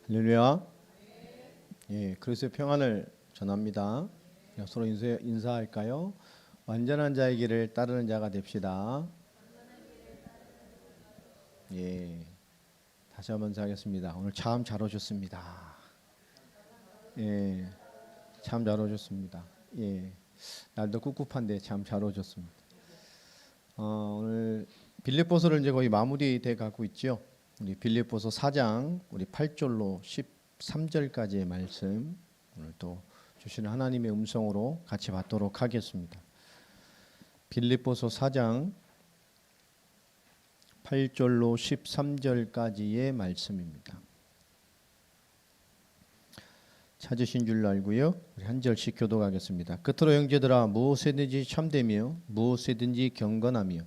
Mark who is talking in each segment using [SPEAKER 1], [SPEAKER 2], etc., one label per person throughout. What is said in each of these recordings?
[SPEAKER 1] 할렐루야. 예, 그리스도의 평안을 전합니다. 서로 인사할까요? 완전한 자의 길을 따르는 자가 됩시다. 예, 다시 한번 하겠습니다. 오늘 참 잘 오셨습니다. 예, 참 잘 오셨습니다. 예, 날도 꿉꿉한데 참 잘 오셨습니다. 오늘 빌립보서를 이제 거의 마무리돼 가고 있죠. 우리 빌립보서 4장 우리 8절로 13절까지의 말씀 오늘 또 주시는 하나님의 음성으로 같이 받도록 하겠습니다. 빌립보서 4장 8절로 13절까지의 말씀입니다. 찾으신 줄 알고요. 우리 한 절씩 교독하겠습니다. 끝으로 형제들아 무엇이든지 참되며 무엇이든지 경건하며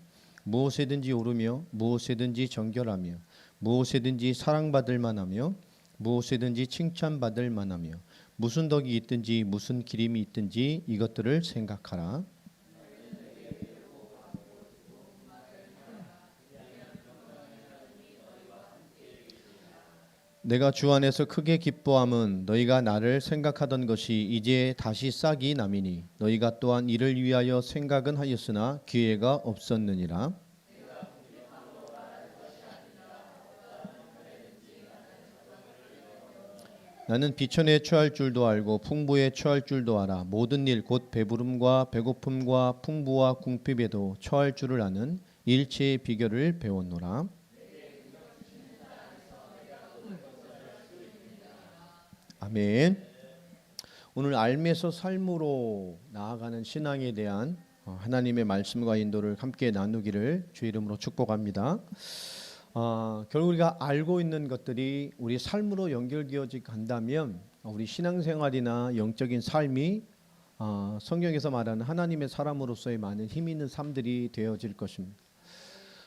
[SPEAKER 1] 무엇이든지 옳으며 무엇이든지 정결하며 무엇이든지 사랑받을 만하며 무엇이든지 칭찬받을 만하며 무슨 덕이 있든지 무슨 기림이 있든지 이것들을 생각하라. 내가 주 안에서 크게 기뻐함은 너희가 나를 생각하던 것이 이제 다시 싹이 남이니 너희가 또한 이를 위하여 생각은 하였으나 기회가 없었느니라. 나는 비천에 처할 줄도 알고 풍부에 처할 줄도 알아. 모든 일 곧 배부름과 배고픔과 풍부와 궁핍에도 처할 줄을 아는 일체의 비결을 배웠노라. 아멘. 오늘 알면서 삶으로 나아가는 신앙에 대한 하나님의 말씀과 인도를 함께 나누기를 주 이름으로 축복합니다. 결국 우리가 알고 있는 것들이 우리 삶으로 연결되어지 간다면 우리 신앙생활이나 영적인 삶이 성경에서 말하는 하나님의 사람으로서의 많은 힘 있는 삶들이 되어질 것입니다.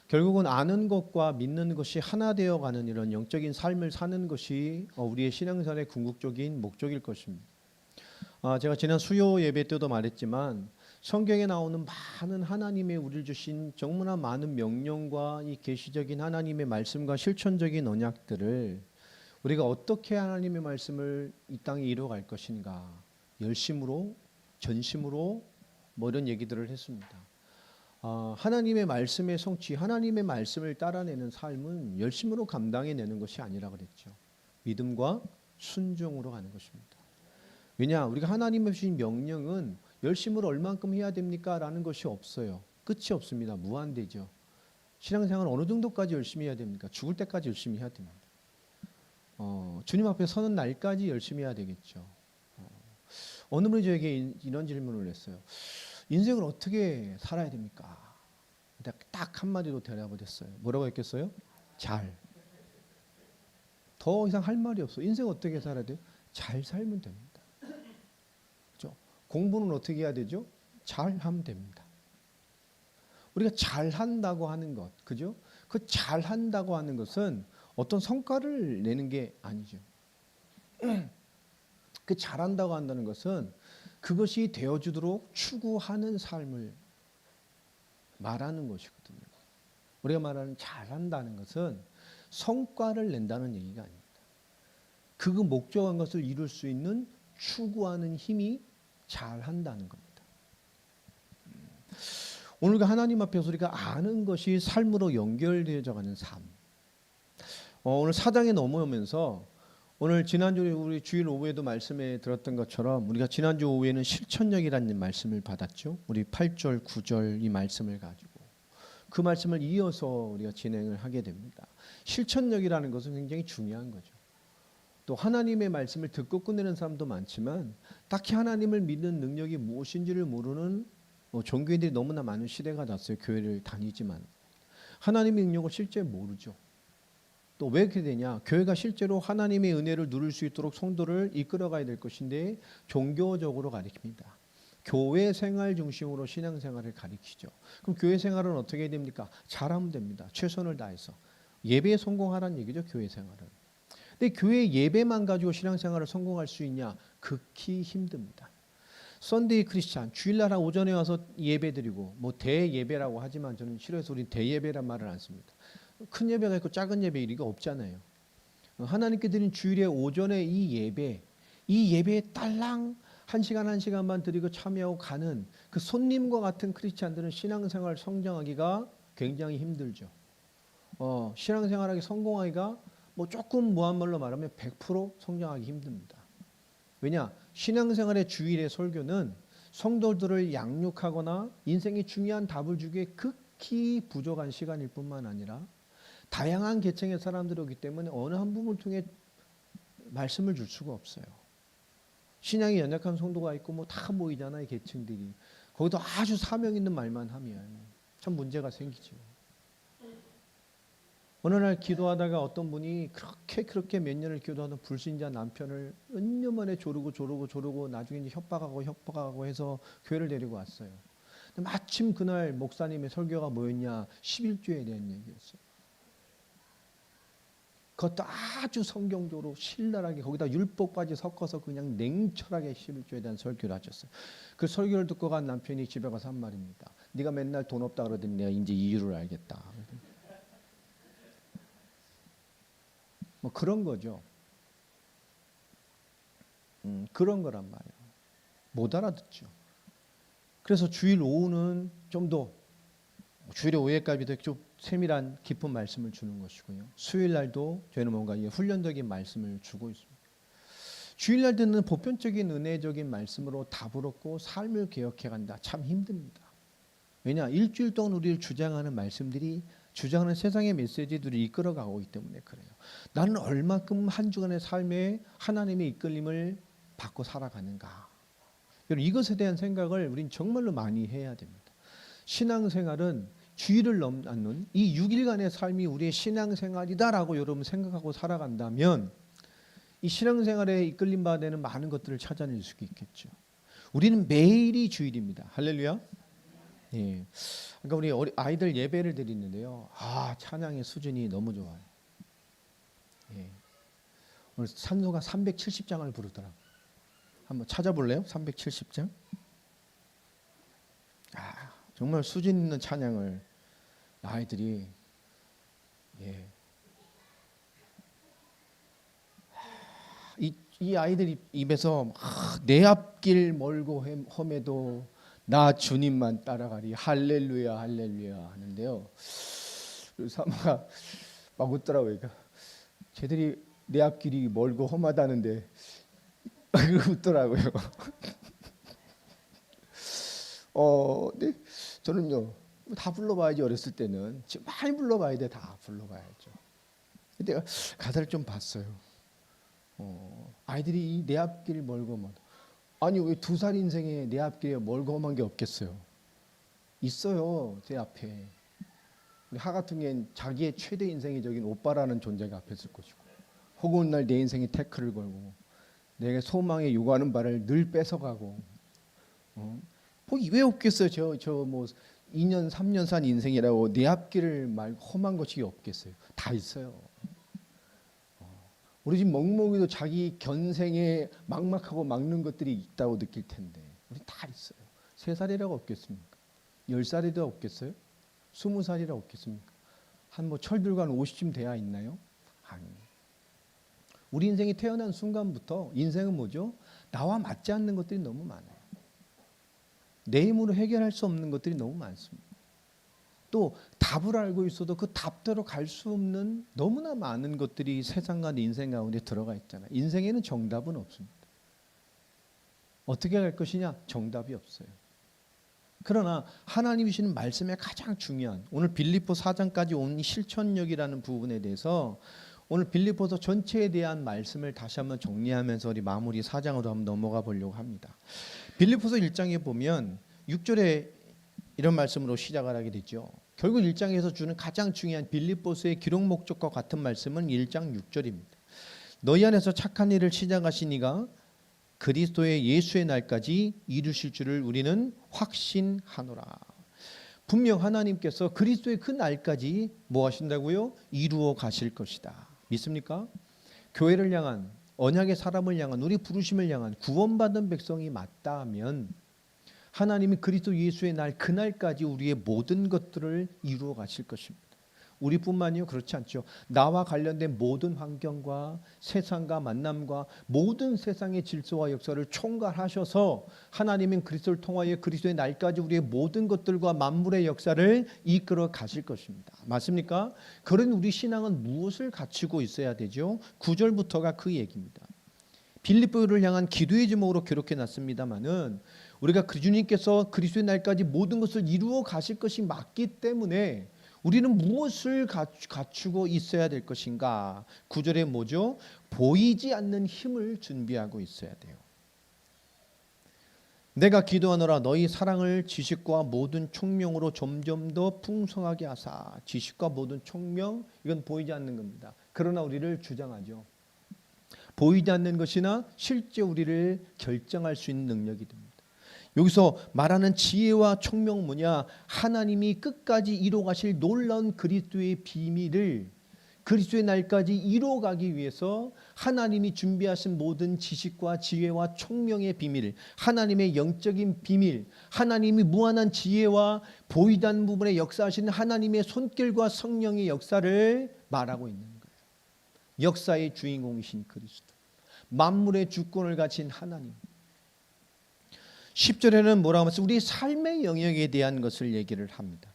[SPEAKER 1] 결국은 아는 것과 믿는 것이 하나 되어가는 이런 영적인 삶을 사는 것이 우리의 신앙생활의 궁극적인 목적일 것입니다. 제가 지난 수요 예배 때도 말했지만 성경에 나오는 많은 하나님의 우리를 주신 정말 많은 명령과 이 계시적인 하나님의 말씀과 실천적인 언약들을 우리가 어떻게 하나님의 말씀을 이 땅에 이루어갈 것인가 열심으로 전심으로 뭐 이런 얘기들을 했습니다. 하나님의 말씀의 성취, 하나님의 말씀을 따라내는 삶은 열심으로 감당해내는 것이 아니라 그랬죠. 믿음과 순종으로 가는 것입니다. 왜냐? 우리가 하나님의 주신 명령은 열심으로 얼만큼 해야 됩니까? 라는 것이 없어요. 끝이 없습니다. 무한대죠. 신앙생활 어느 정도까지 열심히 해야 됩니까? 죽을 때까지 열심히 해야 됩니다. 주님 앞에 서는 날까지 열심히 해야 되겠죠. 어느 분이 저에게 이런 질문을 했어요. 인생을 어떻게 살아야 됩니까? 딱 한마디로 대답을 했어요. 뭐라고 했겠어요? 잘. 더 이상 할 말이 없어. 인생 어떻게 살아야 돼요? 잘 살면 됩니다. 그렇죠? 공부는 어떻게 해야 되죠? 잘 하면 됩니다. 우리가 잘한다고 하는 것, 그죠? 그 잘한다고 하는 것은 어떤 성과를 내는 게 아니죠. 그 잘한다고 한다는 것은 그것이 되어주도록 추구하는 삶을 말하는 것이거든요. 우리가 말하는 잘한다는 것은 성과를 낸다는 얘기가 아닙니다. 그 목적한 것을 이룰 수 있는 추구하는 힘이 잘한다는 겁니다. 오늘 하나님 앞에서 우리가 아는 것이 삶으로 연결되어져 가는 삶. 오늘 4장에 넘어오면서 오늘 지난주 우리 주일 오후에도 말씀에 들었던 것처럼 우리가 지난주 오후에는 실천력이라는 말씀을 받았죠. 우리 8절, 9절 이 말씀을 가지고 그 말씀을 이어서 우리가 진행을 하게 됩니다. 실천력이라는 것은 굉장히 중요한 거죠. 또 하나님의 말씀을 듣고 끝내는 사람도 많지만 딱히 하나님을 믿는 능력이 무엇인지를 모르는 종교인들이 너무나 많은 시대가 났어요. 교회를 다니지만 하나님의 능력을 실제 모르죠. 또 왜 그렇게 되냐? 교회가 실제로 하나님의 은혜를 누릴 수 있도록 성도를 이끌어가야 될 것인데 종교적으로 가리킵니다. 교회 생활 중심으로 신앙생활을 가리키죠. 그럼 교회 생활은 어떻게 해야 됩니까? 잘하면 됩니다. 최선을 다해서. 예배에 성공하라는 얘기죠. 교회 생활은. 근데 교회 예배만 가지고 신앙생활을 성공할 수 있냐? 극히 힘듭니다. 썬데이 크리스찬 주일날 오전에 와서 예배드리고 뭐 대예배라고 하지만 저는 싫어해서 우리 대예배란 말을 안 씁니다. 큰 예배가 있고 작은 예배 이가 없잖아요. 하나님께 드린 주일의 오전에 이 예배에 딸랑 한 시간 한 시간만 드리고 참여하고 가는 그 손님과 같은 크리스찬들은 신앙생활 성장하기가 굉장히 힘들죠. 신앙생활하기 성공하기가 뭐 조금 무한 말로 말하면 100% 성장하기 힘듭니다. 왜냐? 신앙생활의 주일의 설교는 성도들을 양육하거나 인생의 중요한 답을 주기에 극히 부족한 시간일 뿐만 아니라 다양한 계층의 사람들이 오기 때문에 어느 한 부분을 통해 말씀을 줄 수가 없어요. 신앙이 연약한 성도가 있고 뭐 다 모이잖아요, 계층들이. 거기도 아주 사명 있는 말만 하면 참 문제가 생기죠. 어느 날 기도하다가 어떤 분이 그렇게 몇 년을 기도하던 불신자 남편을 몇 년 만에 조르고 나중에 이제 협박하고 해서 교회를 데리고 왔어요. 근데 마침 그날 목사님의 설교가 뭐였냐? 11조에 대한 얘기였어요. 그것도 아주 성경적으로 신랄하게 거기다 율법까지 섞어서 그냥 냉철하게 11조에 대한 설교를 하셨어요. 그 설교를 듣고 간 남편이 집에 가서 한 말입니다. 네가 맨날 돈 없다 그러더니 내가 이제 이유를 알겠다. 뭐 그런 거죠. 그런 거란 말이에요. 못 알아듣죠. 그래서 주일 오후는 좀 더 주일의 오후에까지도 좀 세밀한 깊은 말씀을 주는 것이고요. 수요일 날도 저희는 뭔가 훈련적인 말씀을 주고 있습니다. 주일날 듣는 보편적인 은혜적인 말씀으로 답을 얻고 삶을 개혁해 간다. 참 힘듭니다. 왜냐? 일주일 동안 우리를 주장하는 말씀들이 주장하는 세상의 메시지들을 이끌어가고 있기 때문에 그래요. 나는 얼마큼 한 주간의 삶에 하나님의 이끌림을 받고 살아가는가. 여러분 이것에 대한 생각을 우린 정말로 많이 해야 됩니다. 신앙생활은 주일을 넘나는 이 6일간의 삶이 우리의 신앙생활이다라고 여러분 생각하고 살아간다면 이 신앙생활에 이끌림 받아야 되는 많은 것들을 찾아낼 수 있겠죠. 우리는 매일이 주일입니다. 할렐루야. 예. 그러니까 우리 아이들 예배를 드리는데요. 찬양의 수준이 너무 좋아요. 예. 오늘 찬송가 370장을 부르더라고요. 한번 찾아볼래요? 370장. 정말 수준 있는 찬양을 아이들이 이 아이들 입에서 내 앞길 멀고 험해도 나 주님만 따라가리 할렐루야 할렐루야 하는데요. 사모가 막 웃더라고요. 그러니까 쟤들이 내 앞길이 멀고 험하다는데 웃더라고요. 네, 저는요 다 불러봐야지. 어렸을 때는 많이 불러봐야 돼. 다 불러봐야죠. 근데 가사를 좀 봤어요. 아이들이 내 앞길 멀고 험하다. 아니 왜 2살 인생에 내 앞길에 멀고 험한 게 없겠어요? 있어요. 제 앞에. 하 같은 경우엔 자기의 최대 인생적인 오빠라는 존재가 앞에 있을 것이고, 혹은 날 내 인생에 태클을 걸고 내게 소망에 요구하는 바를 늘 뺏어가고, 왜 없겠어요? 저 뭐 2년 3년 산 인생이라고 내 앞길을 말고 험한 것이 없겠어요? 다 있어요. 우리 집 멍멍이도 자기 견생에 막막하고 막는 것들이 있다고 느낄 텐데 우리 다 있어요. 3살이라고 없겠습니까? 10살이라도 없겠어요? 20살이라고 없겠습니까? 한 뭐 철들고 한 50쯤 돼야 있나요? 아니. 우리 인생이 태어난 순간부터 인생은 뭐죠? 나와 맞지 않는 것들이 너무 많아요. 내 힘으로 해결할 수 없는 것들이 너무 많습니다. 또 답을 알고 있어도 그 답대로 갈 수 없는 너무나 많은 것들이 세상과 인생 가운데 들어가 있잖아요. 인생에는 정답은 없습니다. 어떻게 갈 것이냐? 정답이 없어요. 그러나 하나님이 주시는 말씀의 가장 중요한, 오늘 빌립보 4장까지 온 실천력이라는 부분에 대해서 오늘 빌립보서 전체에 대한 말씀을 다시 한번 정리하면서 우리 마무리 4장으로 한번 넘어가 보려고 합니다. 빌립보서 1장에 보면 6절에 이런 말씀으로 시작을 하게 되죠. 결국 1장에서 주는 가장 중요한 빌립보서의 기록 목적과 같은 말씀은 1장 6절입니다. 너희 안에서 착한 일을 시작하신 이가 그리스도의 예수의 날까지 이루실 줄을 우리는 확신하노라. 분명 하나님께서 그리스도의 그 날까지 뭐 하신다고요? 이루어 가실 것이다. 믿습니까? 교회를 향한, 언약의 사람을 향한, 우리 부르심을 향한 구원받은 백성이 맞다면 하나님이 그리스도 예수의 날, 그날까지 우리의 모든 것들을 이루어 가실 것입니다. 우리뿐만이요 그렇지 않죠. 나와 관련된 모든 환경과 세상과 만남과 모든 세상의 질서와 역사를 총괄하셔서 하나님은 그리스도를 통하여 그리스도의 날까지 우리의 모든 것들과 만물의 역사를 이끌어 가실 것입니다. 맞습니까? 그런 우리 신앙은 무엇을 갖추고 있어야 되죠? 9절부터가 그 얘기입니다. 빌립보를 향한 기도의 제목으로 기록해 놨습니다마는 우리가 그 주님께서 그리스도의 날까지 모든 것을 이루어 가실 것이 맞기 때문에 우리는 무엇을 갖추고 있어야 될 것인가? 9절에 뭐죠? 보이지 않는 힘을 준비하고 있어야 돼요. 내가 기도하노라 너희 사랑을 지식과 모든 총명으로 점점 더 풍성하게 하사. 지식과 모든 총명, 이건 보이지 않는 겁니다. 그러나 우리를 주장하죠. 보이지 않는 것이나 실제 우리를 결정할 수 있는 능력이 됩니다. 여기서 말하는 지혜와 총명은 뭐냐? 하나님이 끝까지 이루어가실 놀라운 그리스도의 비밀을 그리스도의 날까지 이루어가기 위해서 하나님이 준비하신 모든 지식과 지혜와 총명의 비밀, 하나님의 영적인 비밀, 하나님이 무한한 지혜와 보이지 않는 부분에 역사하시는 하나님의 손길과 성령의 역사를 말하고 있는 거예요. 역사의 주인공이신 그리스도, 만물의 주권을 가진 하나님. 10절에는 뭐라고 하면서 우리 삶의 영역에 대한 것을 얘기를 합니다.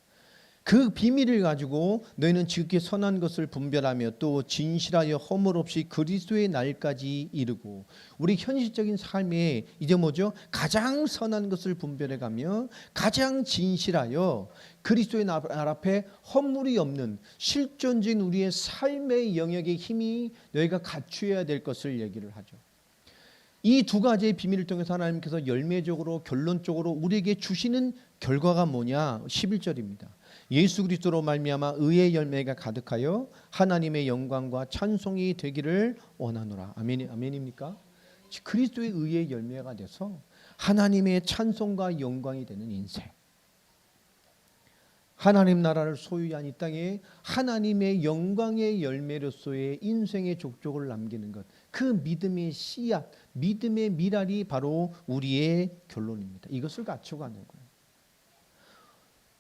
[SPEAKER 1] 그 비밀을 가지고 너희는 지극히 선한 것을 분별하며 또 진실하여 허물 없이 그리스도의 날까지 이르고, 우리 현실적인 삶에 이제 뭐죠? 가장 선한 것을 분별해가며 가장 진실하여 그리스도의 날 앞에 허물이 없는 실존적인 우리의 삶의 영역의 힘이 너희가 갖추어야 될 것을 얘기를 하죠. 이 두 가지의 비밀을 통해서 하나님께서 열매적으로 결론적으로 우리에게 주시는 결과가 뭐냐? 11절입니다. 예수 그리스도로 말미암아 의의 열매가 가득하여 하나님의 영광과 찬송이 되기를 원하노라. 아멘입니까? 그리스도의 의의 열매가 돼서 하나님의 찬송과 영광이 되는 인생, 하나님 나라를 소유한 이 땅에 하나님의 영광의 열매로서의 인생의 족적을 남기는 것, 그 믿음의 씨앗, 믿음의 미랄이 바로 우리의 결론입니다. 이것을 갖추고 가는 거예요.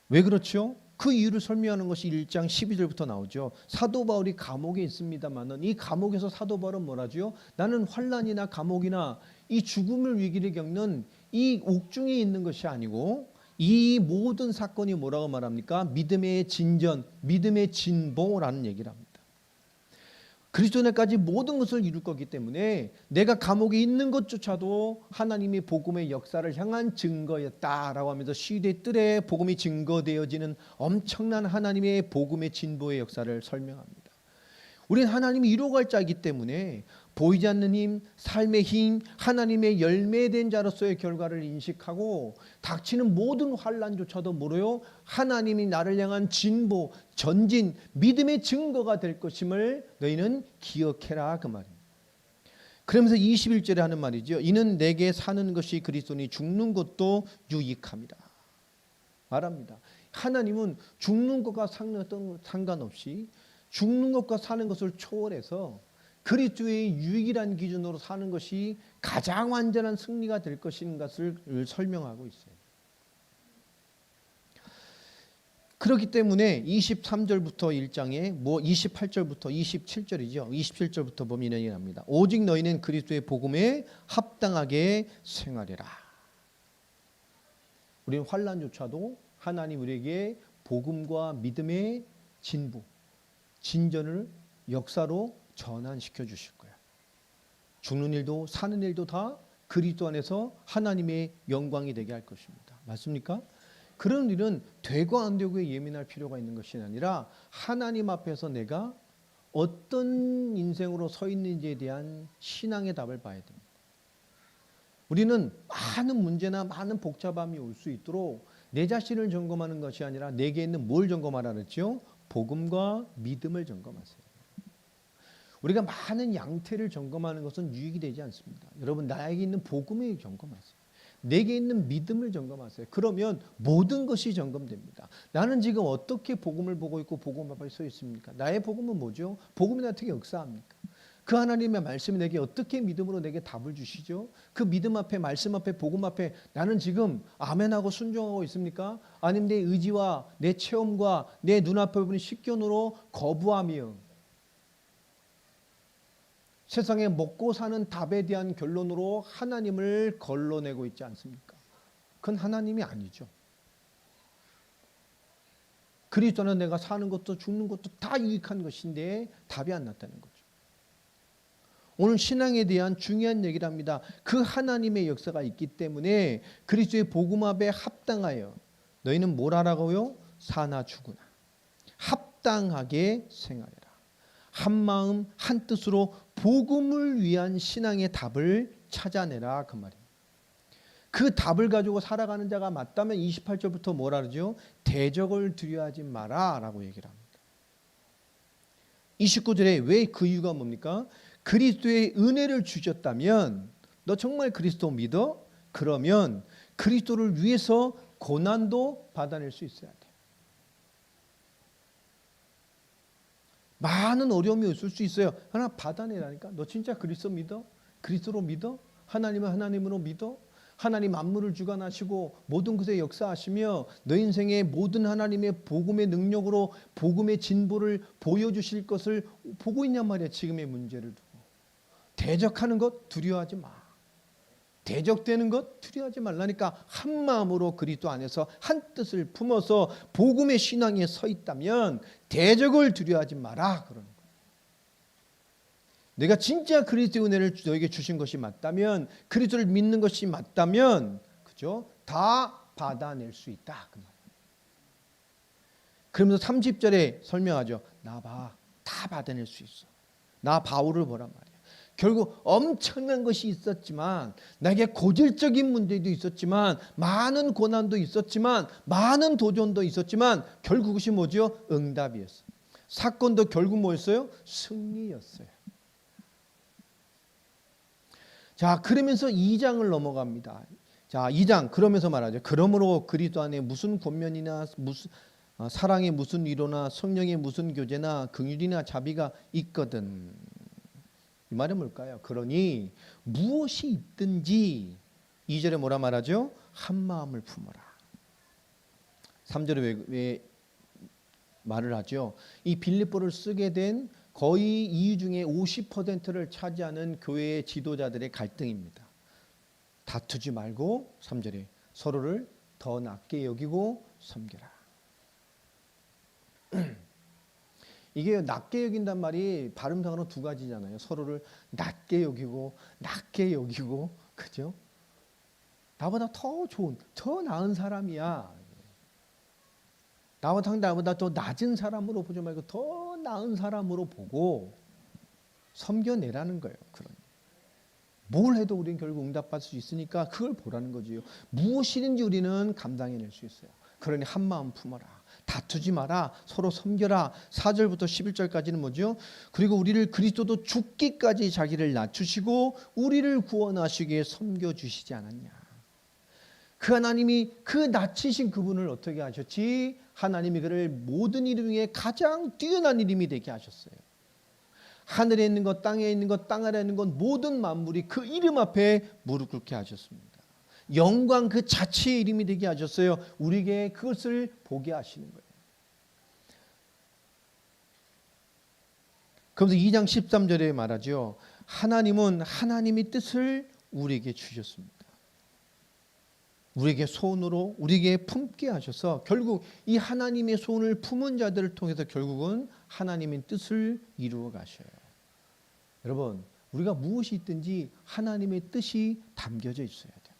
[SPEAKER 1] 왜 그렇죠? 그 이유를 설명하는 것이 1장 12절부터 나오죠. 사도 바울이 감옥에 있습니다만은 이 감옥에서 사도 바울은 뭐라죠? 나는 환난이나 감옥이나 이 죽음을 위기를 겪는 이 옥중에 있는 것이 아니고 이 모든 사건이 뭐라고 말합니까? 믿음의 진전, 믿음의 진보라는 얘기를 합니다. 그리스도 날까지 모든 것을 이룰 거기 때문에 내가 감옥에 있는 것조차도 하나님의 복음의 역사를 향한 증거였다라고 하면서 시대 뜰에 복음이 증거되어지는 엄청난 하나님의 복음의 진보의 역사를 설명합니다. 우리는 하나님이 이루어갈 자이기 때문에 보이지 않는 힘, 삶의 힘, 하나님의 열매된 자로서의 결과를 인식하고 닥치는 모든 환난조차도 뭐래요? 하나님이 나를 향한 진보, 전진, 믿음의 증거가 될 것임을 너희는 기억해라, 그 말입니다. 그러면서 21절에 하는 말이죠. 이는 내게 사는 것이 그리스도니 죽는 것도 유익함이라 말합니다. 하나님은 죽는 것과 상관없이 죽는 것과 사는 것을 초월해서 그리스도의 유익이란 기준으로 사는 것이 가장 완전한 승리가 될 것인 것을 설명하고 있어요. 그렇기 때문에 23절부터 1장에 28절부터 27절이죠. 27절부터 보면 이렇게 합니다. 오직 너희는 그리스도의 복음에 합당하게 생활해라. 우리는 환난조차도 하나님 우리에게 복음과 믿음의 진보, 진전을 역사로 전환시켜 주실 거예요. 죽는 일도 사는 일도 다 그리스도 안에서 하나님의 영광이 되게 할 것입니다. 맞습니까? 그런 일은 되고 안 되고에 예민할 필요가 있는 것이 아니라 하나님 앞에서 내가 어떤 인생으로 서 있는지에 대한 신앙의 답을 봐야 됩니다. 우리는 많은 문제나 많은 복잡함이 올 수 있도록 내 자신을 점검하는 것이 아니라 내게 있는 뭘 점검하라 그랬죠? 복음과 믿음을 점검하세요. 우리가 많은 양태를 점검하는 것은 유익이 되지 않습니다. 여러분, 나에게 있는 복음을 점검하세요. 내게 있는 믿음을 점검하세요. 그러면 모든 것이 점검됩니다. 나는 지금 어떻게 복음을 보고 있고 복음 앞에 서 있습니까? 나의 복음은 뭐죠? 복음이 나한테 역사합니까? 그 하나님의 말씀이 내게 어떻게 믿음으로 내게 답을 주시죠? 그 믿음 앞에, 말씀 앞에, 복음 앞에 나는 지금 아멘하고 순종하고 있습니까? 아니면 내 의지와 내 체험과 내 눈앞에 보이는 식견으로 거부하며 세상에 먹고 사는 답에 대한 결론으로 하나님을 걸러내고 있지 않습니까? 그건 하나님이 아니죠. 그리스도 안에서 내가 사는 것도 죽는 것도 다 유익한 것인데 답이 안 났다는 거죠. 오늘 신앙에 대한 중요한 얘기를 합니다. 그 하나님의 역사가 있기 때문에 그리스도의 복음 앞에 합당하여 너희는 뭘 하라고요? 사나 죽으나 합당하게 생활해라. 한 마음 한 뜻으로 복음을 위한 신앙의 답을 찾아내라 그 말입니다. 그 답을 가지고 살아가는 자가 맞다면 28절부터 뭐라 그러죠? 대적을 두려워하지 마라 라고 얘기를 합니다. 29절에 왜 그 이유가 뭡니까? 그리스도의 은혜를 주셨다면 너 정말 그리스도 믿어? 그러면 그리스도를 위해서 고난도 받아낼 수 있어야 돼. 많은 어려움이 있을 수 있어요. 하나 받아내라니까. 너 진짜 그리스도 믿어? 그리스도로 믿어? 하나님은 하나님으로 믿어? 하나님 만물을 주관하시고 모든 것에 역사하시며 너 인생의 모든 하나님의 복음의 능력으로 복음의 진보를 보여주실 것을 보고 있냔 말이야. 지금의 문제를 두고. 대적하는 것 두려워하지 마. 대적되는 것 두려워하지 말라니까. 한 마음으로 그리스도 안에서 한 뜻을 품어서 복음의 신앙에 서 있다면 대적을 두려워하지 마라 그러는 거예요. 내가 진짜 그리스도의 은혜를 너에게 주신 것이 맞다면, 그리스도를 믿는 것이 맞다면, 그죠? 다 받아낼 수 있다 그 말이에요. 그러면서 30절에 설명하죠. 나 봐, 다 받아낼 수 있어. 나 바울을 보란 말이에요. 결국 엄청난 것이 있었지만, 나에게 고질적인 문제도 있었지만, 많은 고난도 있었지만, 많은 도전도 있었지만, 결국 그것이 뭐죠? 응답이었어요. 사건도 결국 뭐였어요? 승리였어요. 자, 그러면서 2장을 넘어갑니다. 자, 2장 그러면서 말하죠. 그러므로 그리스도 안에 무슨 권면이나 무슨 사랑의 무슨 위로나 성령의 무슨 교제나 긍휼이나 자비가 있거든. 이 말은 뭘까요? 그러니 무엇이 있든지 2절에 뭐라 말하죠? 한 마음을 품어라. 3절에 왜 말을 하죠? 이 빌립보를 쓰게 된 거의 이유 중에 50%를 차지하는 교회의 지도자들의 갈등입니다. 다투지 말고 3절에 서로를 더 낮게 여기고 섬겨라. 이게 낮게 여긴단 말이 발음상으로 두 가지잖아요. 서로를 낮게 여기고 그죠? 나보다 더 좋은, 더 나은 사람이야. 나보다 더 낮은 사람으로 보지 말고 더 나은 사람으로 보고 섬겨내라는 거예요. 그러니 뭘 해도 우리는 결국 응답받을 수 있으니까 그걸 보라는 거지요. 무엇이든지 우리는 감당해낼 수 있어요. 그러니 한 마음 품어라. 다투지 마라. 서로 섬겨라. 4절부터 11절까지는 뭐죠? 그리고 우리를 그리스도도 죽기까지 자기를 낮추시고 우리를 구원하시기에 섬겨주시지 않았냐. 그 하나님이 그 낮추신 그분을 어떻게 하셨지? 하나님이 그를 모든 이름 중에 가장 뛰어난 이름이 되게 하셨어요. 하늘에 있는 것, 땅에 있는 것, 땅 아래에 있는 것 모든 만물이 그 이름 앞에 무릎 꿇게 하셨습니다. 영광 그 자체의 이름이 되게 하셨어요. 우리에게 그것을 보게 하시는 거예요. 그러면서 2장 13절에 말하죠. 하나님은 하나님의 뜻을 우리에게 주셨습니다. 우리에게 손으로 우리에게 품게 하셔서 결국 이 하나님의 손을 품은 자들을 통해서 결국은 하나님의 뜻을 이루어 가셔요. 여러분, 우리가 무엇이 있든지 하나님의 뜻이 담겨져 있어야 돼요.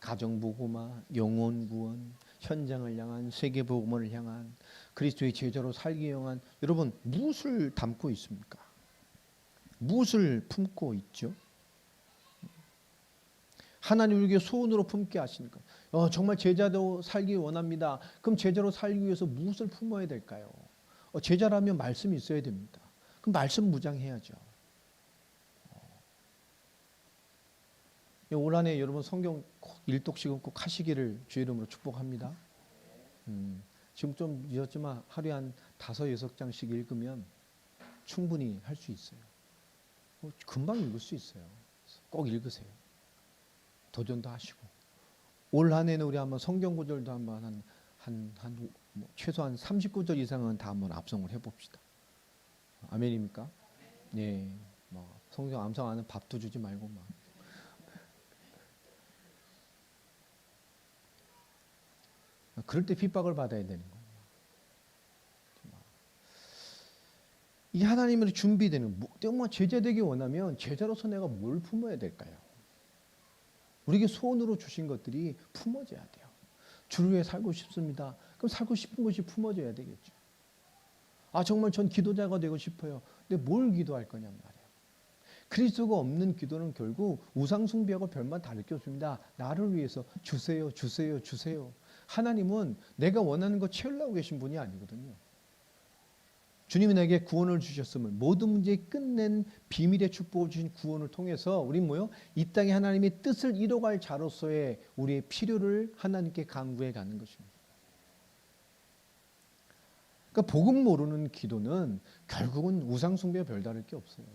[SPEAKER 1] 가정복음화, 영혼구원, 현장을 향한 세계복음을 향한 그리스도의 제자로 살기 위한 여러분 무엇을 담고 있습니까? 무엇을 품고 있죠? 하나님 우리에게 소원으로 품게 하시니까 정말 제자로 살기 원합니다. 그럼 제자로 살기 위해서 무엇을 품어야 될까요? 제자라면 말씀이 있어야 됩니다. 그럼 말씀 무장해야죠. 올 한 해 여러분 성경 꼭 일독씩은 꼭 하시기를 주의 이름으로 축복합니다. 지금 좀 늦었지만 하루에 한 5, 6장씩 읽으면 충분히 할 수 있어요. 금방 읽을 수 있어요. 꼭 읽으세요. 도전도 하시고 올 한해는 우리 한번 성경 구절도 한번 최소한 30구절 이상은 다 한번 암송을 해봅시다. 아멘입니까? 네, 뭐 성경 암송하는 밥도 주지 말고 막. 그럴 때 핍박을 받아야 되는 거예요. 이 하나님으로 준비되는 정말 제자 되기 원하면 제자로서 내가 뭘 품어야 될까요? 우리에게 소원으로 주신 것들이 품어져야 돼요. 주를 위해 살고 싶습니다. 그럼 살고 싶은 것이 품어져야 되겠죠. 정말 전 기도자가 되고 싶어요. 근데 뭘 기도할 거냔 말이에요. 그리스도가 없는 기도는 결국 우상숭배하고 별반 다를 게 없습니다. 나를 위해서 주세요, 주세요, 주세요. 하나님은 내가 원하는 거 채우려고 계신 분이 아니거든요. 주님이 내게 구원을 주셨음을 모든 문제 끝낸 비밀의 축복을 주신 구원을 통해서 우린 이 땅에 하나님의 뜻을 이뤄갈 자로서의 우리의 필요를 하나님께 간구해 가는 것입니다. 그러니까 복음 모르는 기도는 결국은 우상숭배와 별다를 게 없어요.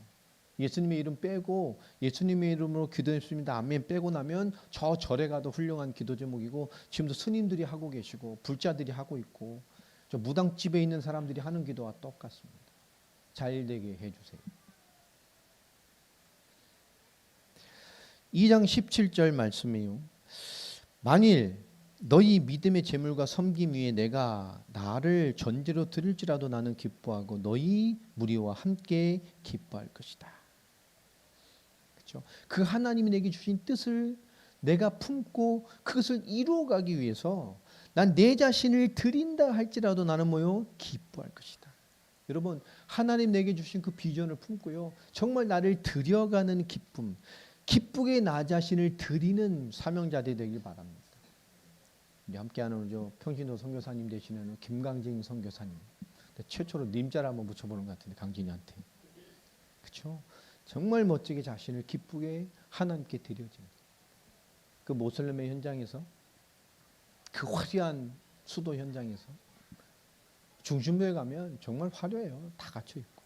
[SPEAKER 1] 예수님의 이름 빼고 예수님의 이름으로 기도했습니다. 아멘 빼고 나면 저 절에 가도 훌륭한 기도 제목이고 지금도 스님들이 하고 계시고 불자들이 하고 있고 저 무당집에 있는 사람들이 하는 기도와 똑같습니다. 잘되게 해주세요. 2장 17절 말씀이요. 만일 너희 믿음의 재물과 섬김 위에 내가 나를 전제로 드릴지라도 나는 기뻐하고 너희 무리와 함께 기뻐할 것이다. 그렇죠? 그 하나님이 내게 주신 뜻을 내가 품고 그것을 이루어가기 위해서 난 내 자신을 드린다 할지라도 나는 기뻐할 것이다. 여러분 하나님 내게 주신 그 비전을 품고요. 정말 나를 드려가는 기쁨, 기쁘게 나 자신을 드리는 사명자들이 되길 바랍니다. 우리 함께하는 우리 평신도 선교사님 되시는 김강진 선교사님, 최초로 님자를 한번 붙여보는 것 같은데 강진이한테, 그렇죠? 정말 멋지게 자신을 기쁘게 하나님께 드려집니다. 그 모슬렘의 현장에서, 그 화려한 수도 현장에서 중심부에 가면 정말 화려해요. 다 갖춰 있고.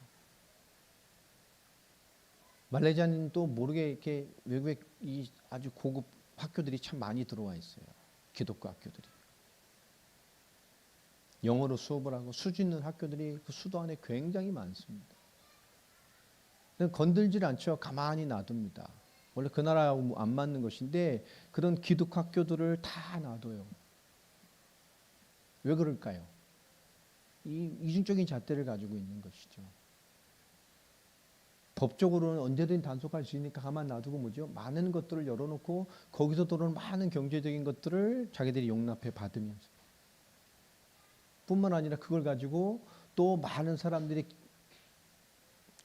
[SPEAKER 1] 말레이시아는 또 모르게 이렇게 외국에 이 아주 고급 학교들이 참 많이 들어와 있어요. 기독교 학교들이. 영어로 수업을 하고 수준 있는 학교들이 그 수도 안에 굉장히 많습니다. 건들질 않죠. 가만히 놔둡니다. 원래 그 나라하고 안 맞는 것인데 그런 기독 학교들을 다 놔둬요. 왜 그럴까요? 이 이중적인 잣대를 가지고 있는 것이죠. 법적으로는 언제든 단속할 수 있으니까 가만 놔두고 많은 것들을 열어놓고 거기서 들어오는 많은 경제적인 것들을 자기들이 용납해 받으면서 뿐만 아니라 그걸 가지고 또 많은 사람들이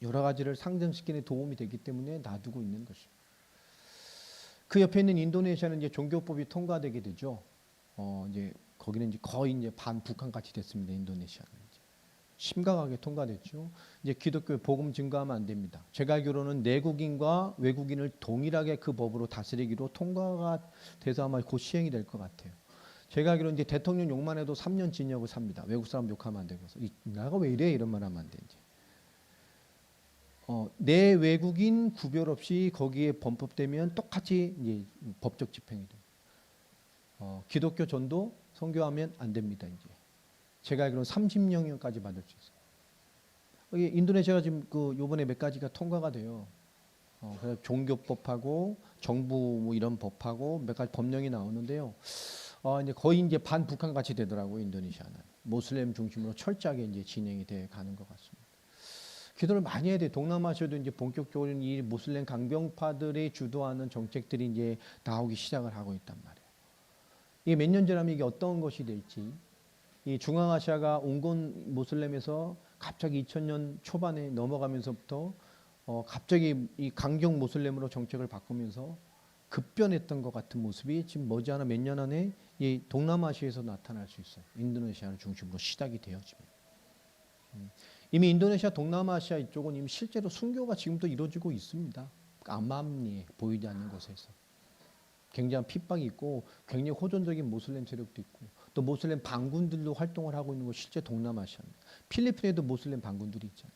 [SPEAKER 1] 여러 가지를 상정시키는 도움이 되기 때문에 놔두고 있는 것입니다. 그 옆에 있는 인도네시아는 이제 종교법이 통과되게 되죠. 이제 거기는 이제 거의 이제 반북한 같이 됐습니다. 인도네시아는 이제 심각하게 통과됐죠. 이제 기독교 복음 증거하면 안 됩니다. 제가 알기로는 내국인과 외국인을 동일하게 그 법으로 다스리기로 통과가 돼서 아마 곧 시행이 될 것 같아요. 제가 알기로는 이제 대통령 욕만 해도 3년 징역을 삽니다. 외국 사람 욕하면 안 되고, 이 나라가 왜 이래 이런 말 하면 안 돼. 이제 내 외국인 구별 없이 거기에 범법되면 똑같이 이제 법적 집행이 돼요. 기독교 전도 선교하면 안 됩니다. 이제 제가 알기로는 30년까지 받을 수 있어요. 인도네시아가 지금 그 요번에 몇 가지가 통과가 돼요. 그래서 종교법하고 정부 이런 법하고 몇 가지 법령이 나오는데요. 이제 거의 이제 반북한 같이 되더라고요. 인도네시아는 모슬렘 중심으로 철저하게 이제 진행이 돼 가는 것 같습니다. 기도를 많이 해야 돼. 동남아시아도 이제 본격적으로 이 모슬렘 강경파들이 주도하는 정책들이 이제 나오기 시작을 하고 있단 말이에요. 이게 몇 년 지나면 이게 어떤 것이 될지. 이 중앙아시아가 온건 모슬렘에서 갑자기 2000년 초반에 넘어가면서부터 갑자기 이 강경 모슬렘으로 정책을 바꾸면서 급변했던 것 같은 모습이 지금 머지않아 몇 년 안에 이 동남아시아에서 나타날 수 있어요. 인도네시아를 중심으로 시작이 되어집니다. 이미 인도네시아, 동남아시아 이쪽은 이미 실제로 순교가 지금도 이루어지고 있습니다. 암암리에 보이지 않는 곳에서 굉장한 핍박이 있고 굉장히 호전적인 모슬렘 세력도 있고 또 모슬렘 반군들도 활동을 하고 있는 곳이 실제 동남아시아입니다. 필리핀에도 모슬렘 반군들이 있잖아요.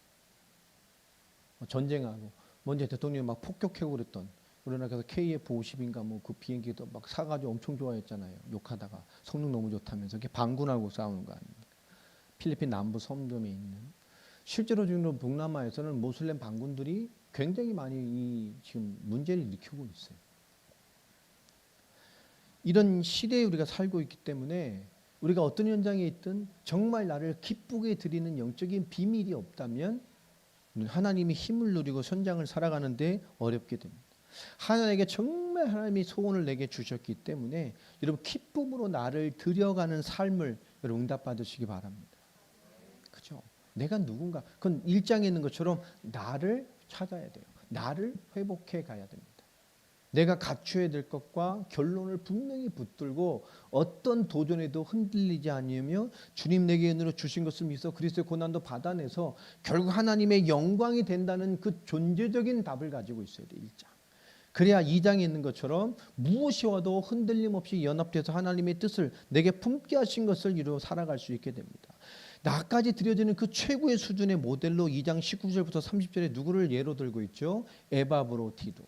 [SPEAKER 1] 전쟁하고 먼저 대통령이 막 폭격하고 그랬던, 그러나 그래서 KF-50인가 뭐 그 비행기도 막 사가지고 엄청 좋아했잖아요. 욕하다가 성능 너무 좋다면서 이렇게 반군하고 싸우는 거 아닙니까? 필리핀 남부 섬섬에 있는, 실제로 지금 동남아에서는 모슬렘 반군들이 굉장히 많이 이 지금 문제를 일으키고 있어요. 이런 시대에 우리가 살고 있기 때문에 우리가 어떤 현장에 있든 정말 나를 기쁘게 드리는 영적인 비밀이 없다면 하나님이 힘을 누리고 선장을 살아가는데 어렵게 됩니다. 하나님에게 정말 하나님이 소원을 내게 주셨기 때문에 여러분 기쁨으로 나를 드려가는 삶을 여러분 응답받으시기 바랍니다. 그죠? 내가 누군가, 그건 1장에 있는 것처럼 나를 찾아야 돼요. 나를 회복해 가야 됩니다. 내가 갖춰야 될 것과 결론을 분명히 붙들고 어떤 도전에도 흔들리지 않으며 주님 내게 은혜로 주신 것을 믿어 그리스도의 고난도 받아내서 결국 하나님의 영광이 된다는 그 존재적인 답을 가지고 있어야 돼요. 1장. 그래야 2장에 있는 것처럼 무엇이 와도 흔들림 없이 연합돼서 하나님의 뜻을 내게 품게 하신 것을 이루어 살아갈 수 있게 됩니다. 나까지 드려지는 그 최고의 수준의 모델로 2장 19절부터 30절에 누구를 예로 들고 있죠? 에바브로디도.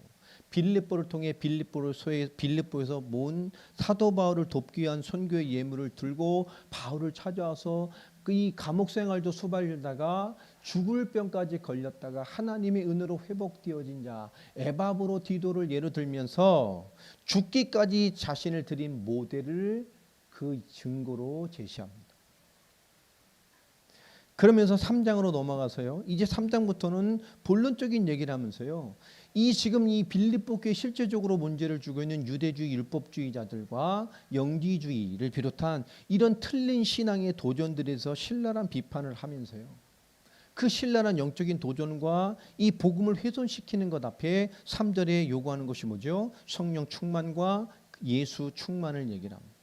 [SPEAKER 1] 빌립보를 통해 빌립보에서 모은 사도 바울을 돕기 위한 선교의 예물을 들고 바울을 찾아와서 이 감옥 생활도 수발되다가 죽을 병까지 걸렸다가 하나님의 은혜로 회복되어진 자 에바브로디도를 예로 들면서 죽기까지 자신을 드린 모델을 그 증거로 제시합니다. 그러면서 3장으로 넘어가서요. 이제 3장부터는 본론적인 얘기를 하면서요. 지금 이 빌립보 교회 실제적으로 문제를 주고 있는 유대주의 율법주의자들과 영지주의를 비롯한 이런 틀린 신앙의 도전들에서 신랄한 비판을 하면서요. 그 신랄한 영적인 도전과 이 복음을 훼손시키는 것 앞에 3절에 요구하는 것이 뭐죠? 성령 충만과 예수 충만을 얘기를 합니다.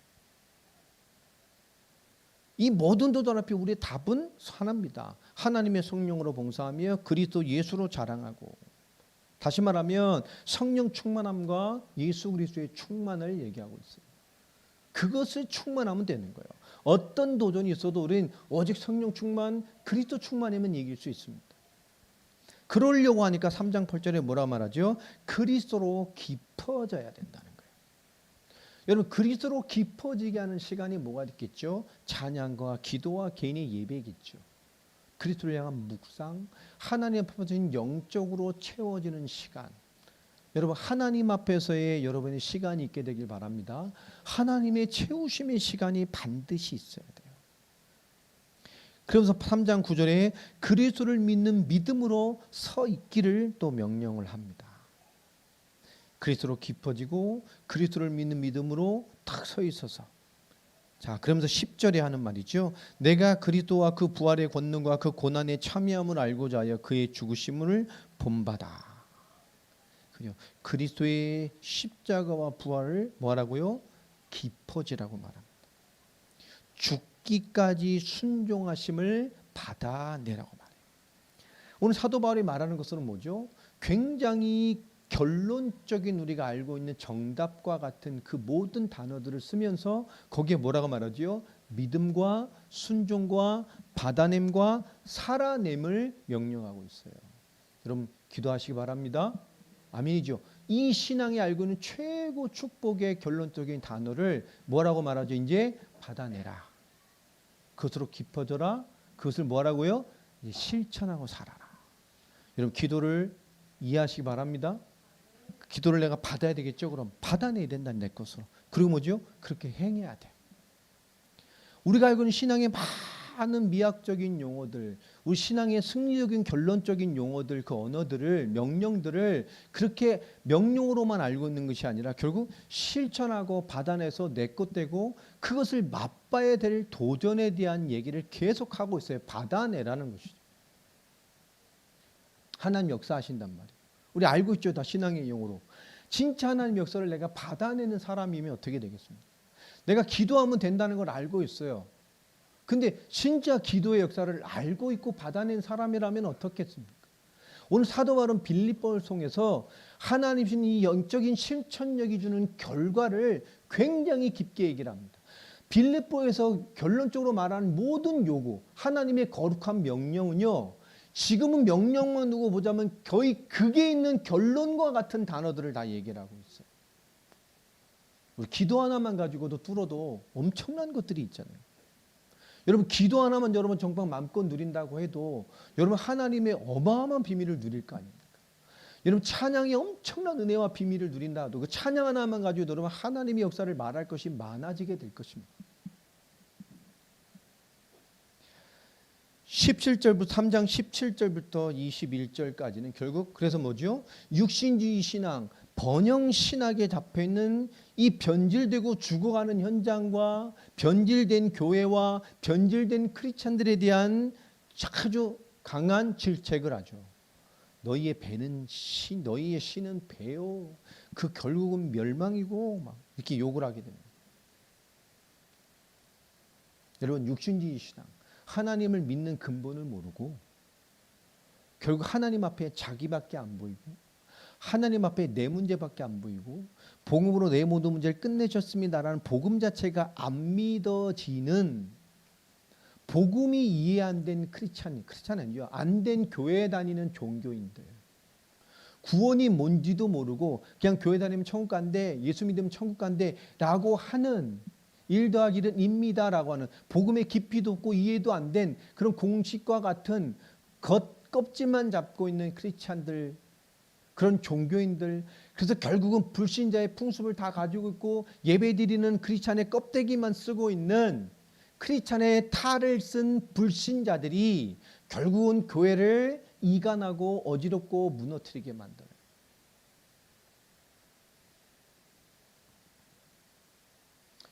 [SPEAKER 1] 이 모든 도전 앞에 우리의 답은 하나입니다. 하나님의 성령으로 봉사하며 그리스도 예수로 자랑하고, 다시 말하면 성령 충만함과 예수 그리스도의 충만을 얘기하고 있어요. 그것을 충만하면 되는 거예요. 어떤 도전이 있어도 우리는 오직 성령 충만, 그리스도 충만이면 이길 수 있습니다. 그러려고 하니까 3장 8절에 뭐라 말하죠? 그리스도로 깊어져야 된다는 거예요. 여러분, 그리스도로 깊어지게 하는 시간이 뭐가 있겠죠? 찬양과 기도와 개인의 예배겠죠. 그리스도를 향한 묵상, 하나님 앞에서 영적으로 채워지는 시간. 여러분, 하나님 앞에서의 여러분의 시간이 있게 되길 바랍니다. 하나님의 채우심의 시간이 반드시 있어야 돼요. 그러면서 3장 9절에 그리스도를 믿는 믿음으로 서 있기를 또 명령을 합니다. 그리스도로 깊어지고 그리스도를 믿는 믿음으로 딱 서 있어서, 자, 그러면서 10절에 하는 말이죠. 내가 그리스도와 그 부활의 권능과 그 고난의 참여함을 알고자 하여 그의 죽으심을 본받아. 그리스도의 십자가와 부활을 뭐라고요? 깊어지라고 말합니다. 죽기까지 순종하심을 받아내라고 말해요. 오늘 사도 바울이 말하는 것은 뭐죠? 굉장히 결론적인 우리가 알고 있는 정답과 같은 그 모든 단어들을 쓰면서 거기에 뭐라고 말하죠? 믿음과 순종과 받아냄과 살아냄을 명령하고 있어요. 여러분 기도하시기 바랍니다. 아멘이죠. 이 신앙이 알고 있는 최고 축복의 결론적인 단어를 뭐라고 말하죠? 이제 받아내라. 그것으로 깊어져라. 그것을 뭐라고요? 이제 실천하고 살아라. 여러분 기도를 이해하시기 바랍니다. 기도를 내가 받아야 되겠죠? 그럼 받아내야 된다, 내 것으로. 그리고 뭐죠? 그렇게 행해야 돼. 우리가 알고 있는 신앙의 많은 미학적인 용어들, 우리 신앙의 승리적인 결론적인 용어들, 그 언어들을, 명령들을 그렇게 명령으로만 알고 있는 것이 아니라 결국 실천하고 받아내서 내 것 되고 그것을 맛봐야 될 도전에 대한 얘기를 계속하고 있어요. 받아내라는 것이죠. 하나님 역사하신단 말이에요. 우리 알고 있죠, 다 신앙의 용어로. 진짜 하나님 역사를 내가 받아내는 사람이면 어떻게 되겠습니까? 내가 기도하면 된다는 걸 알고 있어요. 근데 진짜 기도의 역사를 알고 있고 받아낸 사람이라면 어떻겠습니까? 오늘 사도 바울은 빌립보를 통해서 하나님이신 이 영적인 실천력이 주는 결과를 굉장히 깊게 얘기를 합니다. 빌립보에서 결론적으로 말하는 모든 요구, 하나님의 거룩한 명령은요, 지금은 명령만 두고 보자면 거의 극에 있는 결론과 같은 단어들을 다 얘기를 하고 있어요. 우리 기도 하나만 가지고도 뚫어도 엄청난 것들이 있잖아요. 여러분 기도 하나만 여러분 정말 마음껏 누린다고 해도 여러분 하나님의 어마어마한 비밀을 누릴 거 아닙니까? 여러분 찬양이 엄청난 은혜와 비밀을 누린다 해도 그 찬양 하나만 가지고 여러분 하나님의 역사를 말할 것이 많아지게 될 것입니다. 17절부터 3장 17절부터 21절까지는 결국 그래서 뭐죠? 육신주의 신앙, 번영 신학에 잡혀 있는 이 변질되고 죽어가는 현장과 변질된 교회와 변질된 크리스찬들에 대한 아주 강한 질책을 하죠. 너희의 배는 너희의 신은 배요. 그 결국은 멸망이고 막 이렇게 욕을 하게 됩니다. 여러분 육신주의 신앙, 하나님을 믿는 근본을 모르고 결국 하나님 앞에 자기밖에 안 보이고 하나님 앞에 내 문제밖에 안 보이고 복음으로 내 모든 문제를 끝내셨습니다라는 복음 자체가 안 믿어지는 복음이 이해 안 된 크리스찬 아니죠. 안 된 교회 다니는 종교인들. 구원이 뭔지도 모르고 그냥 교회 다니면 천국 간대, 예수 믿으면 천국 간대 라고 하는 1 더하기 1은 입니다라고 하는 복음의 깊이도 없고 이해도 안 된 그런 공식과 같은 껍질만 잡고 있는 크리스찬들, 그런 종교인들, 그래서 결국은 불신자의 풍습을 다 가지고 있고 예배드리는 크리스찬의 껍데기만 쓰고 있는 크리스찬의 탈을 쓴 불신자들이 결국은 교회를 이간하고 어지럽고 무너뜨리게 만들어요.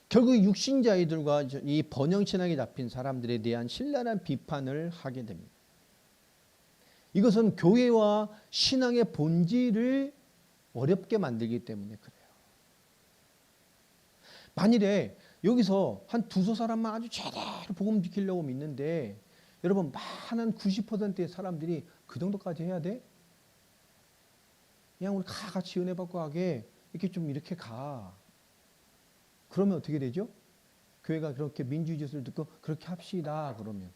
[SPEAKER 1] 결국 육신자들과 이 번영신학에 잡힌 사람들에 대한 신랄한 비판을 하게 됩니다. 이것은 교회와 신앙의 본질을 어렵게 만들기 때문에 그래요. 만일에 여기서 한 두서 사람만 아주 제대로 복음 지키려고 믿는데 여러분 많은 90%의 사람들이 그 정도까지 해야 돼? 그냥 우리 같이 은혜 받고 가게 이렇게 좀 이렇게 가. 그러면 어떻게 되죠? 교회가 그렇게 민주주의 짓을 듣고 그렇게 합시다 그러면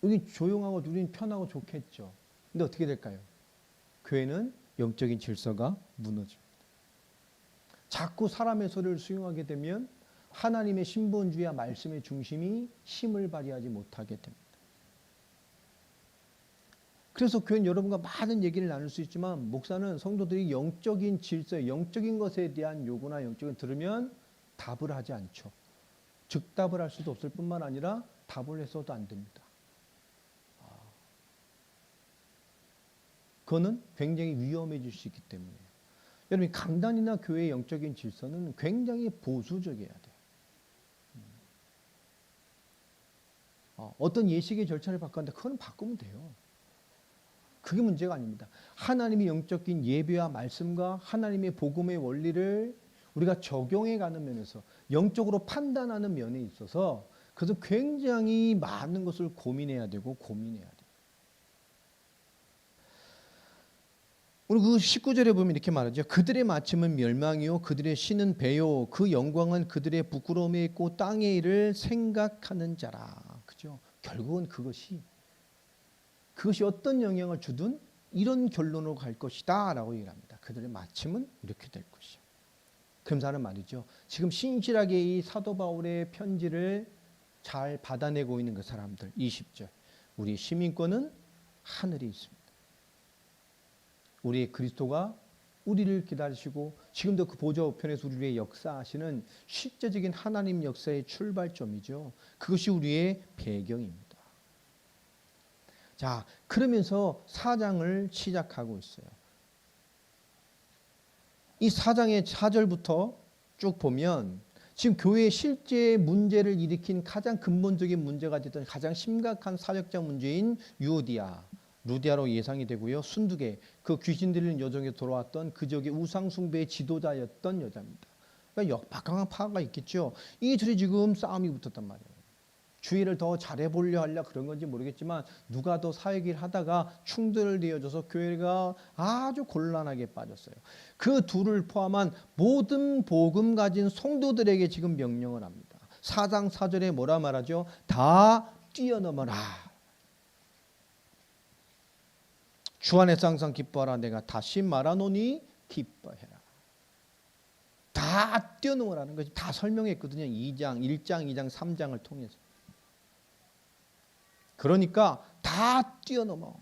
[SPEAKER 1] 여기 조용하고 우리는 편하고 좋겠죠. 근데 어떻게 될까요? 교회는 영적인 질서가 무너집니다. 자꾸 사람의 소리를 수용하게 되면 하나님의 신본주의와 말씀의 중심이 힘을 발휘하지 못하게 됩니다. 그래서 교회는 여러분과 많은 얘기를 나눌 수 있지만 목사는 성도들이 영적인 질서, 영적인 것에 대한 요구나 영적인 들으면 답을 하지 않죠. 즉답을 할 수도 없을 뿐만 아니라 답을 해서도 안 됩니다. 그거는 굉장히 위험해질 수 있기 때문에 여러분 강단이나 교회의 영적인 질서는 굉장히 보수적이어야 돼요. 어떤 예식의 절차를 바꿨는데 그건 바꾸면 돼요. 그게 문제가 아닙니다. 하나님의 영적인 예배와 말씀과 하나님의 복음의 원리를 우리가 적용해 가는 면에서 영적으로 판단하는 면에 있어서 그래서 굉장히 많은 것을 고민해야 되고 고민해야 돼요. 오늘 그 19절에 보면 이렇게 말하죠. 그들의 마침은 멸망이요 그들의 신은 배요 그 영광은 그들의 부끄러움에 있고 땅의 일을 생각하는 자라. 그죠? 결국은 그것이 어떤 영향을 주든 이런 결론으로 갈 것이다 라고 얘기를 합니다. 그들의 마침은 이렇게 될 것이요. 금사는 말이죠. 지금 신실하게 이 사도 바울의 편지를 잘 받아내고 있는 그 사람들 20절 우리 시민권은 하늘에 있습니다. 우리의 그리스도가 우리를 기다리시고 지금도 그 보좌 우편에서 우리를 위해 역사하시는 실제적인 하나님 역사의 출발점이죠. 그것이 우리의 배경입니다. 자, 그러면서 4장을 시작하고 있어요. 이 4장의 4절부터 쭉 보면 지금 교회의 실제 문제를 일으킨 가장 근본적인 문제가 됐던 가장 심각한 사역적 문제인 루디아로 예상이 되고요. 순두계, 그 귀신 들리는 여정에 돌아왔던 그 지역의 우상 숭배의 지도자였던 여자입니다. 그러니까 막강한 파가 있겠죠. 이 둘이 지금 싸움이 붙었단 말이에요. 주의를 더 잘해보려 하려 그런 건지 모르겠지만 누가 더 사역을 하다가 충돌을 이어져서 교회가 아주 곤란하게 빠졌어요. 그 둘을 포함한 모든 복음 가진 성도들에게 지금 명령을 합니다. 4장 4절에 뭐라 말하죠? 다 뛰어넘어라. 주 안에서 항상 기뻐하라. 내가 다시 말하노니 기뻐해라. 다 뛰어넘으라는 것이 다 설명했거든요. 2장, 1장, 2장, 3장을 통해서. 그러니까 다 뛰어넘어.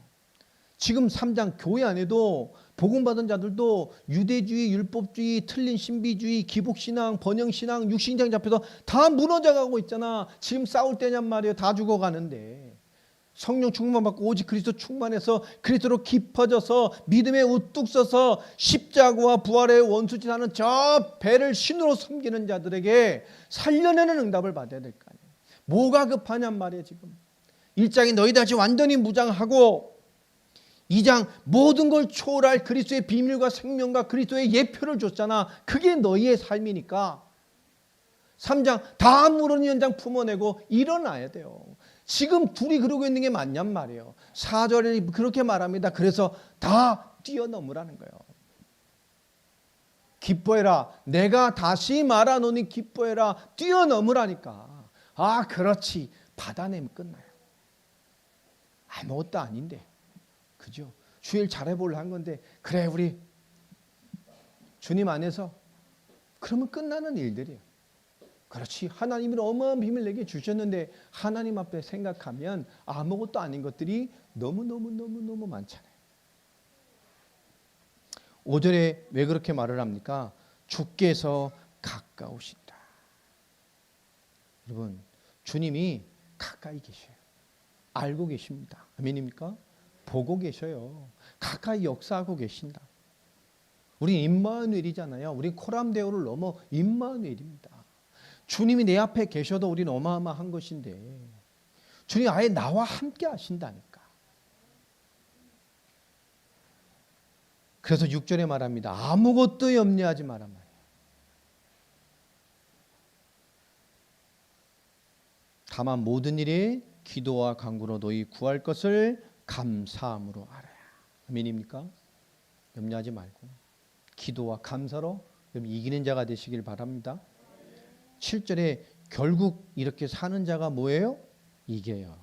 [SPEAKER 1] 지금 3장 교회 안에도 복음받은 자들도 유대주의, 율법주의, 틀린 신비주의, 기복신앙, 번영신앙, 육신장 잡혀서 다 무너져가고 있잖아. 지금 싸울 때냔 말이에요. 다 죽어가는데. 성령 충만 받고 오직 그리스도 충만해서 그리스도로 깊어져서 믿음에 우뚝 서서 십자가와 부활의 원수짓하는 저 배를 신으로 섬기는 자들에게 살려내는 응답을 받아야 될 거 아니에요. 뭐가 급하냔 말이에요. 지금 1장이 너희 다시 완전히 무장하고 2장 모든 걸 초월할 그리스도의 비밀과 생명과 그리스도의 예표를 줬잖아. 그게 너희의 삶이니까 3장 다 무너진 현장 품어내고 일어나야 돼요. 지금 둘이 그러고 있는 게 맞냔 말이에요. 4절에 그렇게 말합니다. 그래서 다 뛰어넘으라는 거예요. 기뻐해라. 내가 다시 말하노니 기뻐해라. 뛰어넘으라니까. 아, 그렇지. 받아내면 끝나요. 아무것도 아닌데. 그죠? 주일 잘해보려 한 건데 그래 우리 주님 안에서 그러면 끝나는 일들이에요. 그렇지. 하나님은 어마어마한 비밀 내게 주셨는데 하나님 앞에 생각하면 아무것도 아닌 것들이 너무너무 많잖아요. 5절에 왜 그렇게 말을 합니까? 주께서 가까우시다. 여러분, 주님이 가까이 계셔요. 알고 계십니다. 아멘입니까? 보고 계셔요. 가까이 역사하고 계신다. 우리 임마누엘이잖아요. 우리 코람데오를 넘어 임마누엘입니다. 주님이 내 앞에 계셔도 우리는 어마어마한 것인데 주님 아예 나와 함께 하신다니까. 그래서 6절에 말합니다. 아무것도 염려하지 마라 말이에요. 다만 모든 일에 기도와 간구로 너희 구할 것을 감사함으로 알아야. 아멘입니까? 염려하지 말고 기도와 감사로 이기는 자가 되시길 바랍니다. 7절에 결국 이렇게 사는 자가 뭐예요? 이겨요.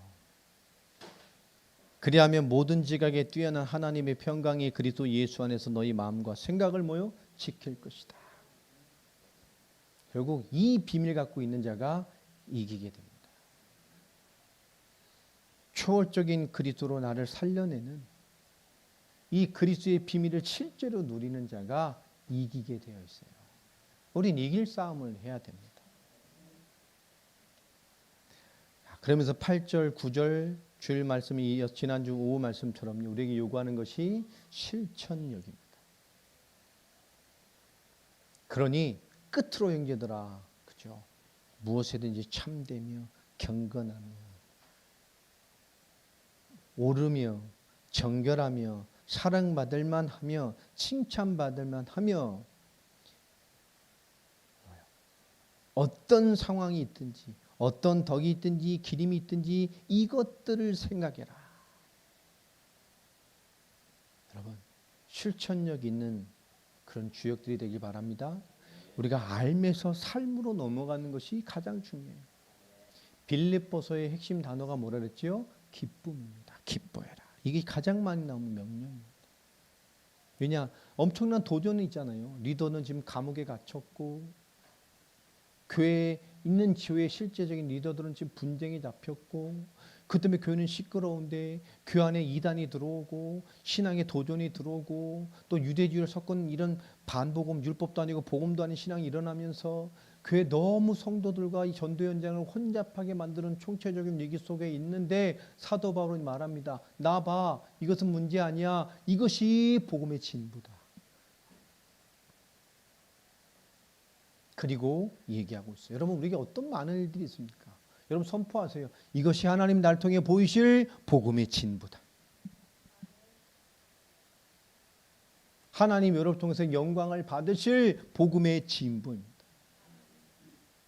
[SPEAKER 1] 그리하면 모든 지각에 뛰어난 하나님의 평강이 그리스도 예수 안에서 너희 마음과 생각을 뭐요? 지킬 것이다. 결국 이 비밀 갖고 있는 자가 이기게 됩니다. 초월적인 그리스도로 나를 살려내는 이 그리스도의 비밀을 실제로 누리는 자가 이기게 되어 있어요. 우린 이길 싸움을 해야 됩니다. 그러면서 8절, 9절 주일 말씀이 지난주 오후 말씀처럼 우리에게 요구하는 것이 실천력입니다. 그러니 끝으로 형제들아, 그죠? 무엇이든지 참되며 경건하며 옳으며 정결하며 사랑받을 만하며 칭찬받을 만하며 어떤 상황이 있든지 어떤 덕이 있든지 기림이 있든지 이것들을 생각해라. 여러분, 실천력 있는 그런 주역들이 되길 바랍니다. 우리가 알면서 삶으로 넘어가는 것이 가장 중요해요. 빌립보서의 핵심 단어가 뭐라 그랬죠? 기쁨입니다. 기뻐해라. 이게 가장 많이 나오는 명령입니다. 왜냐? 엄청난 도전이 있잖아요. 리더는 지금 감옥에 갇혔고 교회에 있는 교회의 실제적인 리더들은 지금 분쟁이 잡혔고 그 때문에 교회는 시끄러운데 교회 안에 이단이 들어오고 신앙에 도전이 들어오고 또 유대주의를 섞은 이런 반복음 율법도 아니고 복음도 아닌 신앙이 일어나면서 교회 너무 성도들과 이 전도 현장을 혼잡하게 만드는 총체적인 위기 속에 있는데 사도 바울은 말합니다. 나 봐. 이것은 문제 아니야. 이것이 복음의 진부다. 그리고 얘기하고 있어요. 여러분, 우리에게 어떤 많은 일들이 있습니까? 여러분 선포하세요. 이것이 하나님 날 통해 보이실 복음의 진부다. 하나님 여러분을 통해서 영광을 받으실 복음의 진부입니다.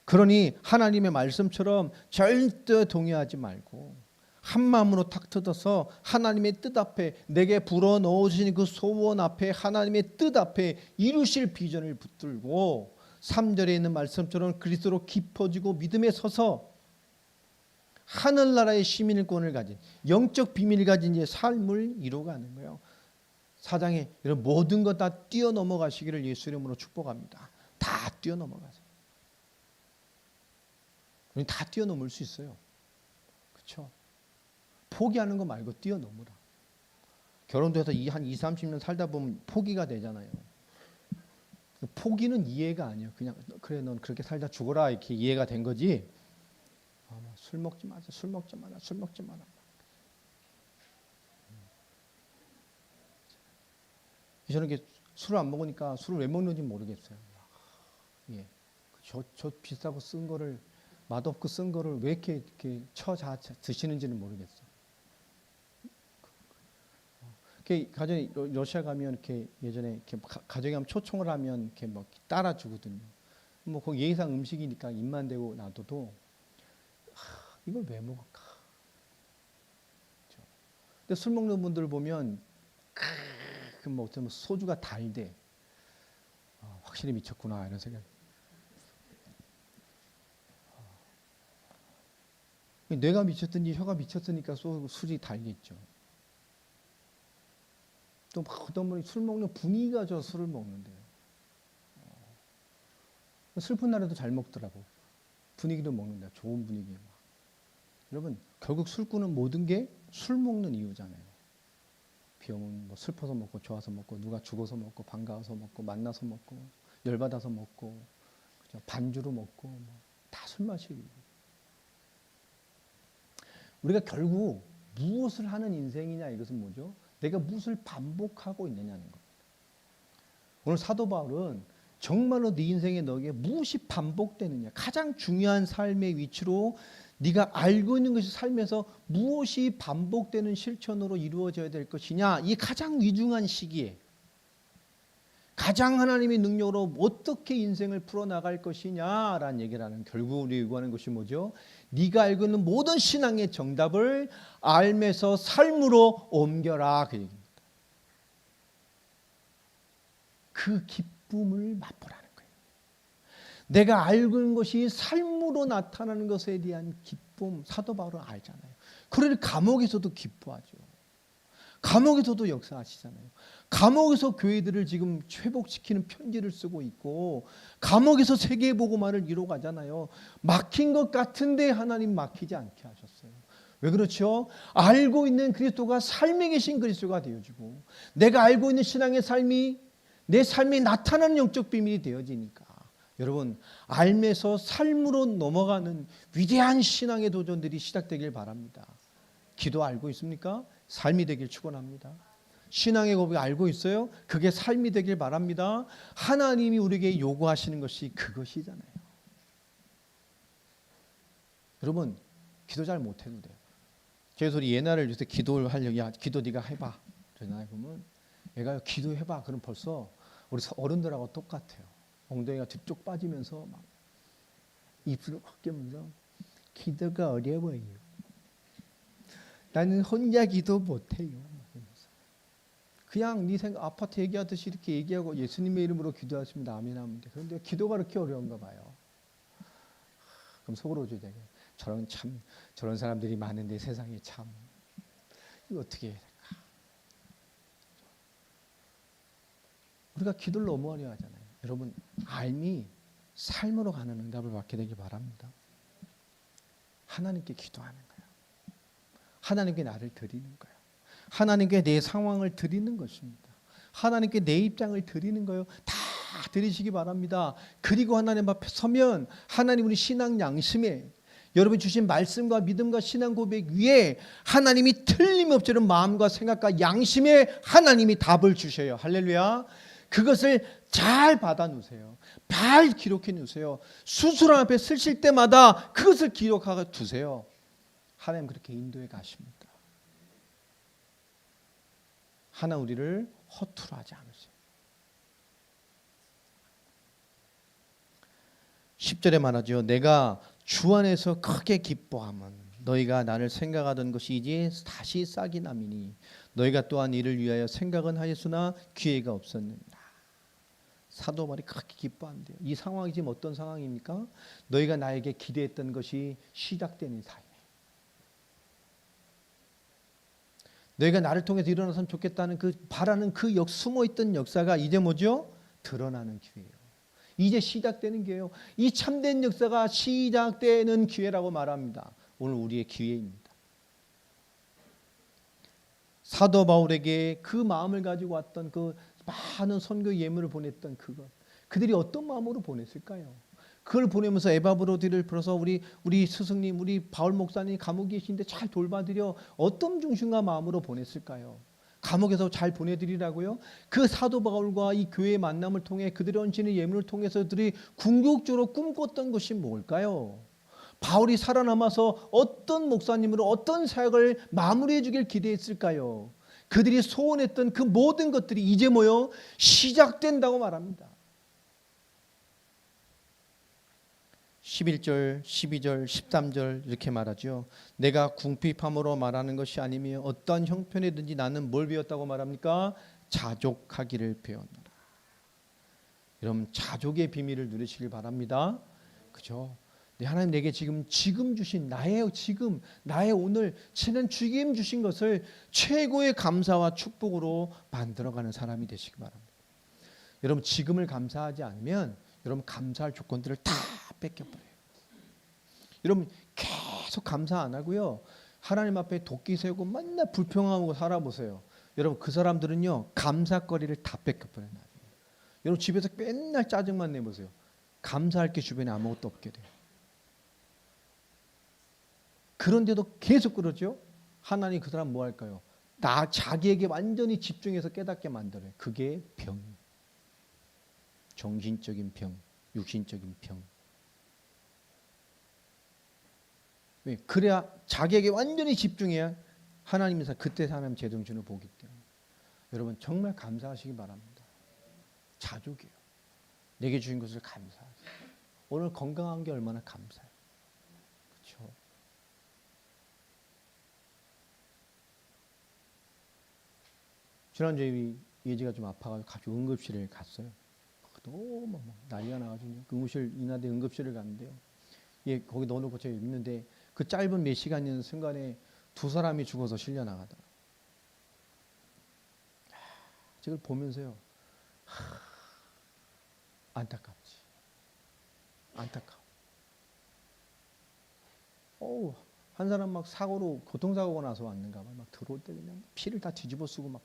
[SPEAKER 1] 그러니 하나님의 말씀처럼 절대 동의하지 말고 한 마음으로 탁 뜯어서 하나님의 뜻 앞에 내게 불어넣으신 그 소원 앞에 하나님의 뜻 앞에 이루실 비전을 붙들고 3절에 있는 말씀처럼 그리스도로 깊어지고 믿음에 서서 하늘나라의 시민권을 가진 영적 비밀을 가진 이제 삶을 이루어가는 거예요. 사장에 이런 모든 것 다 뛰어넘어가시기를 예수 이름으로 축복합니다. 다 뛰어넘어가세요. 우리 다 뛰어넘을 수 있어요. 그렇죠? 포기하는 거 말고 뛰어넘으라. 결혼도 해서 한 20, 30년 살다 보면 포기가 되잖아요. 포기는 이해가 아니에요. 그냥 그래 넌 그렇게 살다 죽어라 이렇게 이해가 된 거지. 술 먹지 마자, 술 먹지 마라, 술 먹지 마라. 저는 이렇게 술을 안 먹으니까 술을 왜 먹는지 모르겠어요. 예, 저 비싸고 쓴 거를 맛없고 쓴 거를 왜 이렇게 쳐자 드시는지는 모르겠어요. 가정에 러시아 가면 이렇게 예전에 이렇게 가정에 하면 초청을 하면 이렇게 뭐 따라 주거든요. 뭐 거기 예의상 음식이니까 입만 대고 놔둬도 이걸 왜 먹을까? 그렇죠? 근데 술 먹는 분들 보면 뭐 어쩌면 소주가 달대. 확실히 미쳤구나 이런 생각. 뇌가 미쳤든지 혀가 미쳤으니까 술이 달겠죠. 또 어떤 분이 술 먹는 분위기가 저 술을 먹는데요. 슬픈 날에도 잘 먹더라고. 분위기로 먹는다. 좋은 분위기에 막. 여러분 결국 술꾼은 모든 게 술 먹는 이유잖아요. 비 오면 뭐 슬퍼서 먹고 좋아서 먹고 누가 죽어서 먹고 반가워서 먹고 만나서 먹고 열받아서 먹고 그죠? 반주로 먹고 뭐 다 술 마시기. 우리가 결국 무엇을 하는 인생이냐 이것은 뭐죠? 내가 무엇을 반복하고 있느냐는 겁니다. 오늘 사도 바울은 정말로 네 인생에 너에게 무엇이 반복되느냐 가장 중요한 삶의 위치로 네가 알고 있는 것이 삶에서 무엇이 반복되는 실천으로 이루어져야 될 것이냐 이 가장 위중한 시기에 가장 하나님의 능력으로 어떻게 인생을 풀어나갈 것이냐라는 얘기를 하는 결국 우리 요구하는 것이 뭐죠? 네가 알고 있는 모든 신앙의 정답을 알면서 삶으로 옮겨라 그 얘기입니다. 그 기쁨을 맛보라는 거예요. 내가 알고 있는 것이 삶으로 나타나는 것에 대한 기쁨 사도 바울은 알잖아요. 그러니 감옥에서도 기뻐하죠. 감옥에서도 역사하시잖아요. 감옥에서 교회들을 지금 회복시키는 편지를 쓰고 있고 감옥에서 세계복음화를 이뤄가잖아요. 막힌 것 같은데 하나님 막히지 않게 하셨어요. 왜 그렇죠? 알고 있는 그리스도가 삶에 계신 그리스도가 되어지고 내가 알고 있는 신앙의 삶이 내 삶에 나타나는 영적 비밀이 되어지니까 여러분 알면서 삶으로 넘어가는 위대한 신앙의 도전들이 시작되길 바랍니다. 기도 알고 있습니까? 삶이 되길 축원합니다. 신앙의 고백 알고 있어요? 그게 삶이 되길 바랍니다. 하나님이 우리에게 요구하시는 것이 그것이잖아요. 여러분 기도 잘 못해도 돼요. 그래서 우리 예나를 요새 기도를 하려고 야 기도 네가 해봐 그러잖아요. 그러면 얘가 기도해봐 그럼 벌써 우리 어른들하고 똑같아요. 엉덩이가 뒤쪽 빠지면서 막 입술을 확 깨면서 기도가 어려워요. 나는 혼자 기도 못해요. 그냥 네 생각 아파트 얘기하듯이 이렇게 얘기하고 예수님의 이름으로 기도하시면 아멘 하면 돼. 그런데 기도가 그렇게 어려운가 봐요. 그럼 속으로 주제 저런 사람들이 많은데 세상에 참 이거 어떻게 해야 될까? 우리가 기도를 너무 어려 하잖아요. 여러분 알미 삶으로 가는 응답을 받게 되길 바랍니다. 하나님께 기도하는 거예요. 하나님께 나를 드리는 거예요. 하나님께 내 상황을 드리는 것입니다. 하나님께 내 입장을 드리는 거예요. 다 드리시기 바랍니다. 그리고 하나님 앞에 서면 하나님 우리 신앙 양심에 여러분 주신 말씀과 믿음과 신앙 고백 위에 하나님이 틀림없이 마음과 생각과 양심에 하나님이 답을 주셔요. 할렐루야. 그것을 잘 받아 놓으세요. 잘 기록해 놓으세요. 수술함 앞에 쓰실 때마다 그것을 기록하고 두세요. 하나님 그렇게 인도해 가십니다. 하나 우리를 허투루 하지 않으세요. 10절에 말하죠. 내가 주 안에서 크게 기뻐함은 너희가 나를 생각하던 것이 이제 다시 싹이 남이니 너희가 또한 이를 위하여 생각은 하였으나 기회가 없었느니라. 사도 바울이 크게 기뻐한대요. 이 상황이 지금 어떤 상황입니까? 너희가 나에게 기대했던 것이 시작되는 사이에 너희가 나를 통해서 일어났으면 좋겠다는 그 바라는 그 숨어있던 역사가 이제 뭐죠? 드러나는 기회예요. 이제 시작되는 기회예요. 이 참된 역사가 시작되는 기회라고 말합니다. 오늘 우리의 기회입니다. 사도 바울에게 그 마음을 가지고 왔던 그 많은 선교 예물을 보냈던 그들이 어떤 마음으로 보냈을까요? 그걸 보내면서 에바브로디를 불러서 우리 스승님, 우리 바울 목사님 감옥에 계신데 잘 돌봐드려 어떤 중심과 마음으로 보냈을까요? 감옥에서 잘 보내드리라고요? 그 사도 바울과 이 교회의 만남을 통해 그들의 얹히는 예물을 통해서 그들이 궁극적으로 꿈꿨던 것이 뭘까요? 바울이 살아남아서 어떤 목사님으로 어떤 사역을 마무리해 주길 기대했을까요? 그들이 소원했던 그 모든 것들이 이제 뭐요? 시작된다고 말합니다. 11절, 12절, 13절 이렇게 말하죠. 내가 궁핍함으로 말하는 것이 아니며 어떠한 형편이든지 나는 뭘 배웠다고 말합니까? 자족하기를 배웠노라. 여러분 자족의 비밀을 누리시길 바랍니다. 그죠? 하나님 내게 지금 주신 나의 오늘 지난 주님 주신 것을 최고의 감사와 축복으로 만들어가는 사람이 되시기 바랍니다. 여러분 지금을 감사하지 않으면 여러분 감사할 조건들을 다 뺏겨버려요. 여러분 계속 감사 안 하고요. 하나님 앞에 도끼 세우고 맨날 불평하고 살아보세요. 여러분 그 사람들은요 감사거리를 다 뺏겨버려요. 여러분 집에서 맨날 짜증만 내보세요. 감사할 게 주변에 아무것도 없게 돼요. 그런데도 계속 그러죠. 하나님 그 사람 뭐 할까요? 자기에게 완전히 집중해서 깨닫게 만들어요. 그게 병이에요. 정신적인 병, 육신적인 병. 왜? 그래야 자기에게 완전히 집중해야 하나님에서 그때 하나님 제정신을 보기 때문에 여러분 정말 감사하시기 바랍니다. 자족이에요. 내게 주신 것을 감사하세요. 오늘 건강한 게 얼마나 감사해요. 그렇죠? 지난주에 예지가 좀 아파가지고 같이 응급실에 갔어요. 너무 난리가 나가지고 응급실 인하대 응급실을 갔는데요. 예, 거기 넣어놓고 제가 있는데 그 짧은 몇 시간 있는 순간에 두 사람이 죽어서 실려 나가더라. 저걸 보면서요, 안타깝지. 안타까워. 한 사람 막 사고로 교통사고가 나서 왔는가 봐. 막 들어올 때 그냥 피를 다 뒤집어 쓰고 막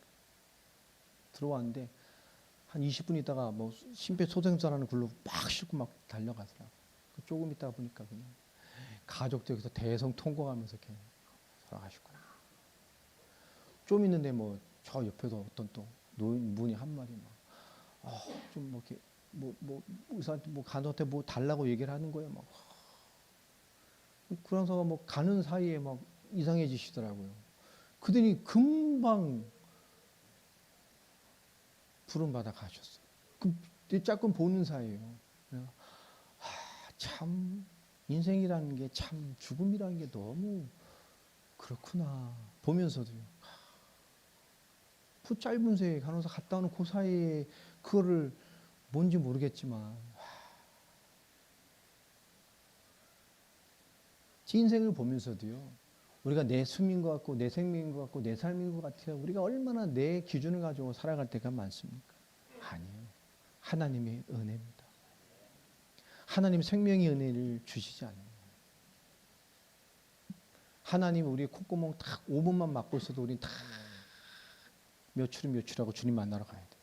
[SPEAKER 1] 들어왔는데 한 20분 있다가 뭐 심폐소생술하는 글로 막 싣고 막 달려가더라고. 조금 있다가 보니까 그냥 가족들 여기서 대성 통곡하면서 이렇게 돌아가셨구나. 좀 있는데 뭐 저 옆에서 어떤 또 노인분이 한 마디 막 좀 뭐 이렇게 뭐 의사한테 뭐 간호한테 뭐 달라고 얘기를 하는 거예요. 막 그러면서 뭐 가는 사이에 막 이상해지시더라고요. 그들이 금방 부름 받아 가셨어요. 조금 보는 사이에요. 참 인생이라는 게 참 죽음이라는 게 너무 그렇구나 보면서도요. 그 짧은 세에 간호사 갔다 오는 그 사이에 그거를 뭔지 모르겠지만 제 인생을 보면서도요. 우리가 내 숨인 것 같고 내 생명인 것 같고 내 삶인 것 같아요. 우리가 얼마나 내 기준을 가지고 살아갈 때가 많습니까? 아니에요. 하나님의 은혜입니다. 하나님 생명의 은혜를 주시지 않아요. 하나님 우리 콧구멍 딱 5분만 막고 있어도 우리 다 며칠은 며칠하고 주님 만나러 가야 돼요.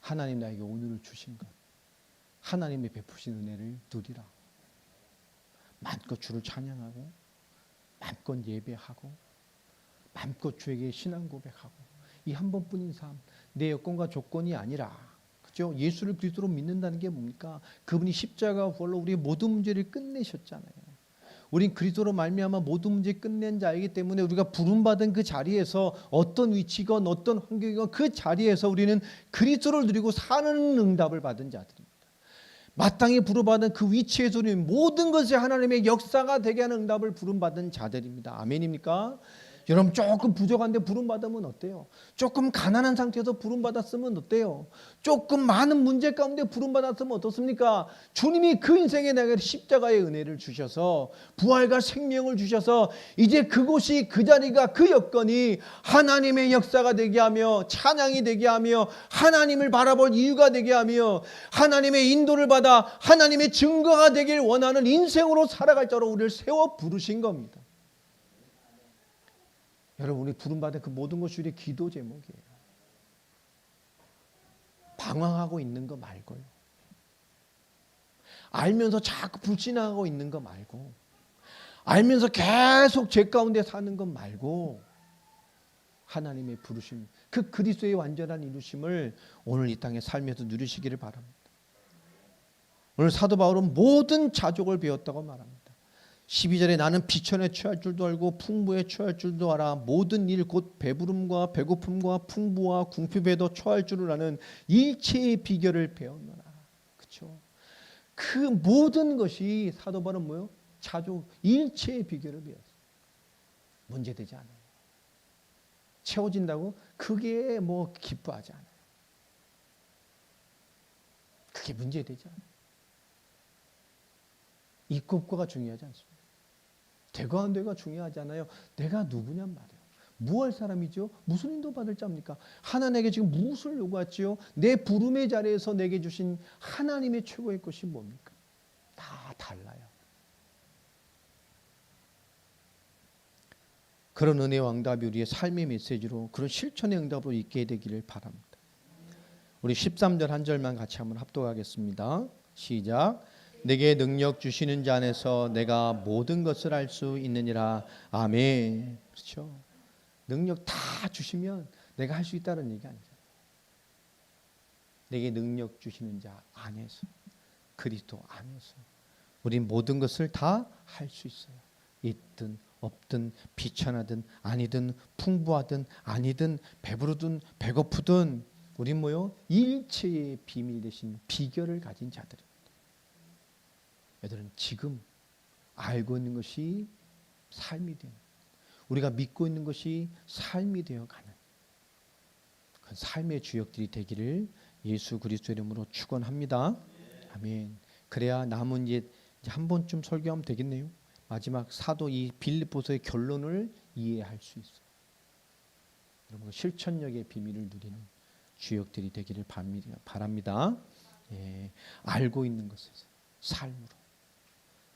[SPEAKER 1] 하나님 나에게 오늘을 주신 것, 하나님의 베푸신 은혜를 누리라. 마음껏 주를 찬양하고 마음껏 예배하고 마음껏 주에게 신앙 고백하고 이 한 번뿐인 삶, 내 여건과 조건이 아니라 그렇죠? 예수를 그리스도로 믿는다는 게 뭡니까? 그분이 십자가 부활로 우리의 모든 문제를 끝내셨잖아요. 우린 그리스도로 말미암아 모든 문제 끝낸 자이기 때문에 우리가 부름받은 그 자리에서 어떤 위치건 어떤 환경이건 그 자리에서 우리는 그리스도를 누리고 사는 응답을 받은 자들입니다. 마땅히 부름받은 그 위치에서 우리는 모든 것이 하나님의 역사가 되게 하는 응답을 부름받은 자들입니다. 아멘입니까? 여러분 조금 부족한데 부름받으면 어때요? 조금 가난한 상태에서 부름받았으면 어때요? 조금 많은 문제 가운데 부름받았으면 어떻습니까? 주님이 그 인생에 내게 십자가의 은혜를 주셔서 부활과 생명을 주셔서 이제 그곳이 그 자리가 그 여건이 하나님의 역사가 되게 하며 찬양이 되게 하며 하나님을 바라볼 이유가 되게 하며 하나님의 인도를 받아 하나님의 증거가 되길 원하는 인생으로 살아갈 자로 우리를 세워 부르신 겁니다. 여러분 우리 부름받은 그 모든 것이 우리의 기도 제목이에요. 방황하고 있는 거 말고요. 알면서 자꾸 불신하고 있는 거 말고 알면서 계속 죄 가운데 사는 것 말고 하나님의 부르심, 그 그리스도의 완전한 이루심을 오늘 이 땅의 삶에서 누리시기를 바랍니다. 오늘 사도 바울은 모든 자족을 배웠다고 말합니다. 12절에 나는 비천에 취할 줄도 알고 풍부에 취할 줄도 알아 모든 일 곧 배부름과 배고픔과 풍부와 궁핍에도 처할 줄을 아는 일체의 비결을 배웠노라. 그렇죠? 그 모든 것이 사도 바울은 뭐요? 자족 일체의 비결을 배웠어요. 문제되지 않아요. 채워진다고 그게 뭐 기뻐하지 않아요. 그게 문제되지 않아요. 입고가 중요하지 않습니다. 되고 안 되고가 중요하지 않아요. 내가 누구냔 말이에요. 무엇 사람이죠? 무슨 인도 받을 자입니까? 하나님에게 지금 무엇을 요구하지요? 내 부름의 자리에서 내게 주신 하나님의 최고의 것이 뭡니까? 다 달라요. 그런 은혜와 응답이 우리의 삶의 메시지로 그런 실천의 응답으로 있게 되기를 바랍니다. 우리 13절 한 절만 같이 한번 합독하겠습니다. 시작. 내게 능력 주시는 자 안에서 내가 모든 것을 할 수 있느니라. 아멘. 그렇죠? 능력 다 주시면 내가 할 수 있다는 얘기 아니죠. 내게 능력 주시는 자 안에서, 그리스도 안에서 우린 모든 것을 다 할 수 있어요. 있든 없든 비천하든 아니든 풍부하든 아니든 배부르든 배고프든 우린 뭐요? 일체의 비밀 대신 비결을 가진 자들입니다. 얘들은 지금 알고 있는 것이 삶이 되는, 우리가 믿고 있는 것이 삶이 되어가는 그 삶의 주역들이 되기를 예수 그리스도 이름으로 축원합니다. 아멘. 그래야 남은 이제 한 번쯤 설교하면 되겠네요. 마지막 사도 이 빌립보서의 결론을 이해할 수 있어요. 여러분 실천력의 비밀을 누리는 주역들이 되기를 바랍니다. 예, 알고 있는 것에서 삶으로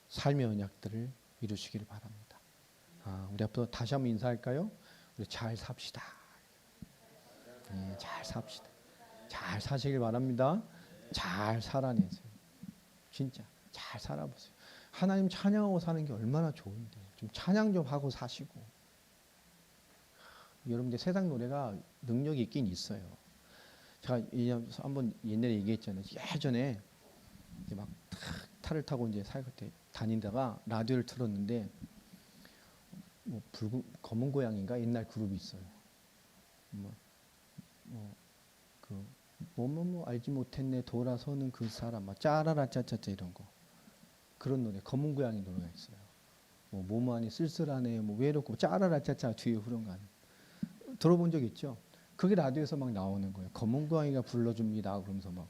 [SPEAKER 1] 삶의 언약들을 이루시기를 바랍니다. 우리 앞으로 다시 한번 인사할까요? 우리 잘 삽시다. 네, 잘 삽시다. 잘 사시길 바랍니다. 잘 살아내세요. 진짜 잘 살아보세요. 하나님 찬양하고 사는 게 얼마나 좋은데 좀 찬양 좀 하고 사시고. 여러분들 세상 노래가 능력이 있긴 있어요. 제가 한번 옛날에 얘기했잖아요. 예전에 이제 막 차를 타고 이제 사역할 다니다가 라디오를 틀었는데 뭐 검은 고양인가 옛날 그룹이 있어요. 뭐 알지 못했네 돌아서는 그 사람 막 짜라라 짜짜짜 이런 거 그런 노래 검은 고양이 노래가 있어요. 뭐 뭐하니 쓸쓸하네 뭐 외롭고 짜라라 짜짜 뒤에 후렴가 들어본 적 있죠? 그게 라디오에서 막 나오는 거예요. 검은 고양이가 불러줍니다. 그러면서 막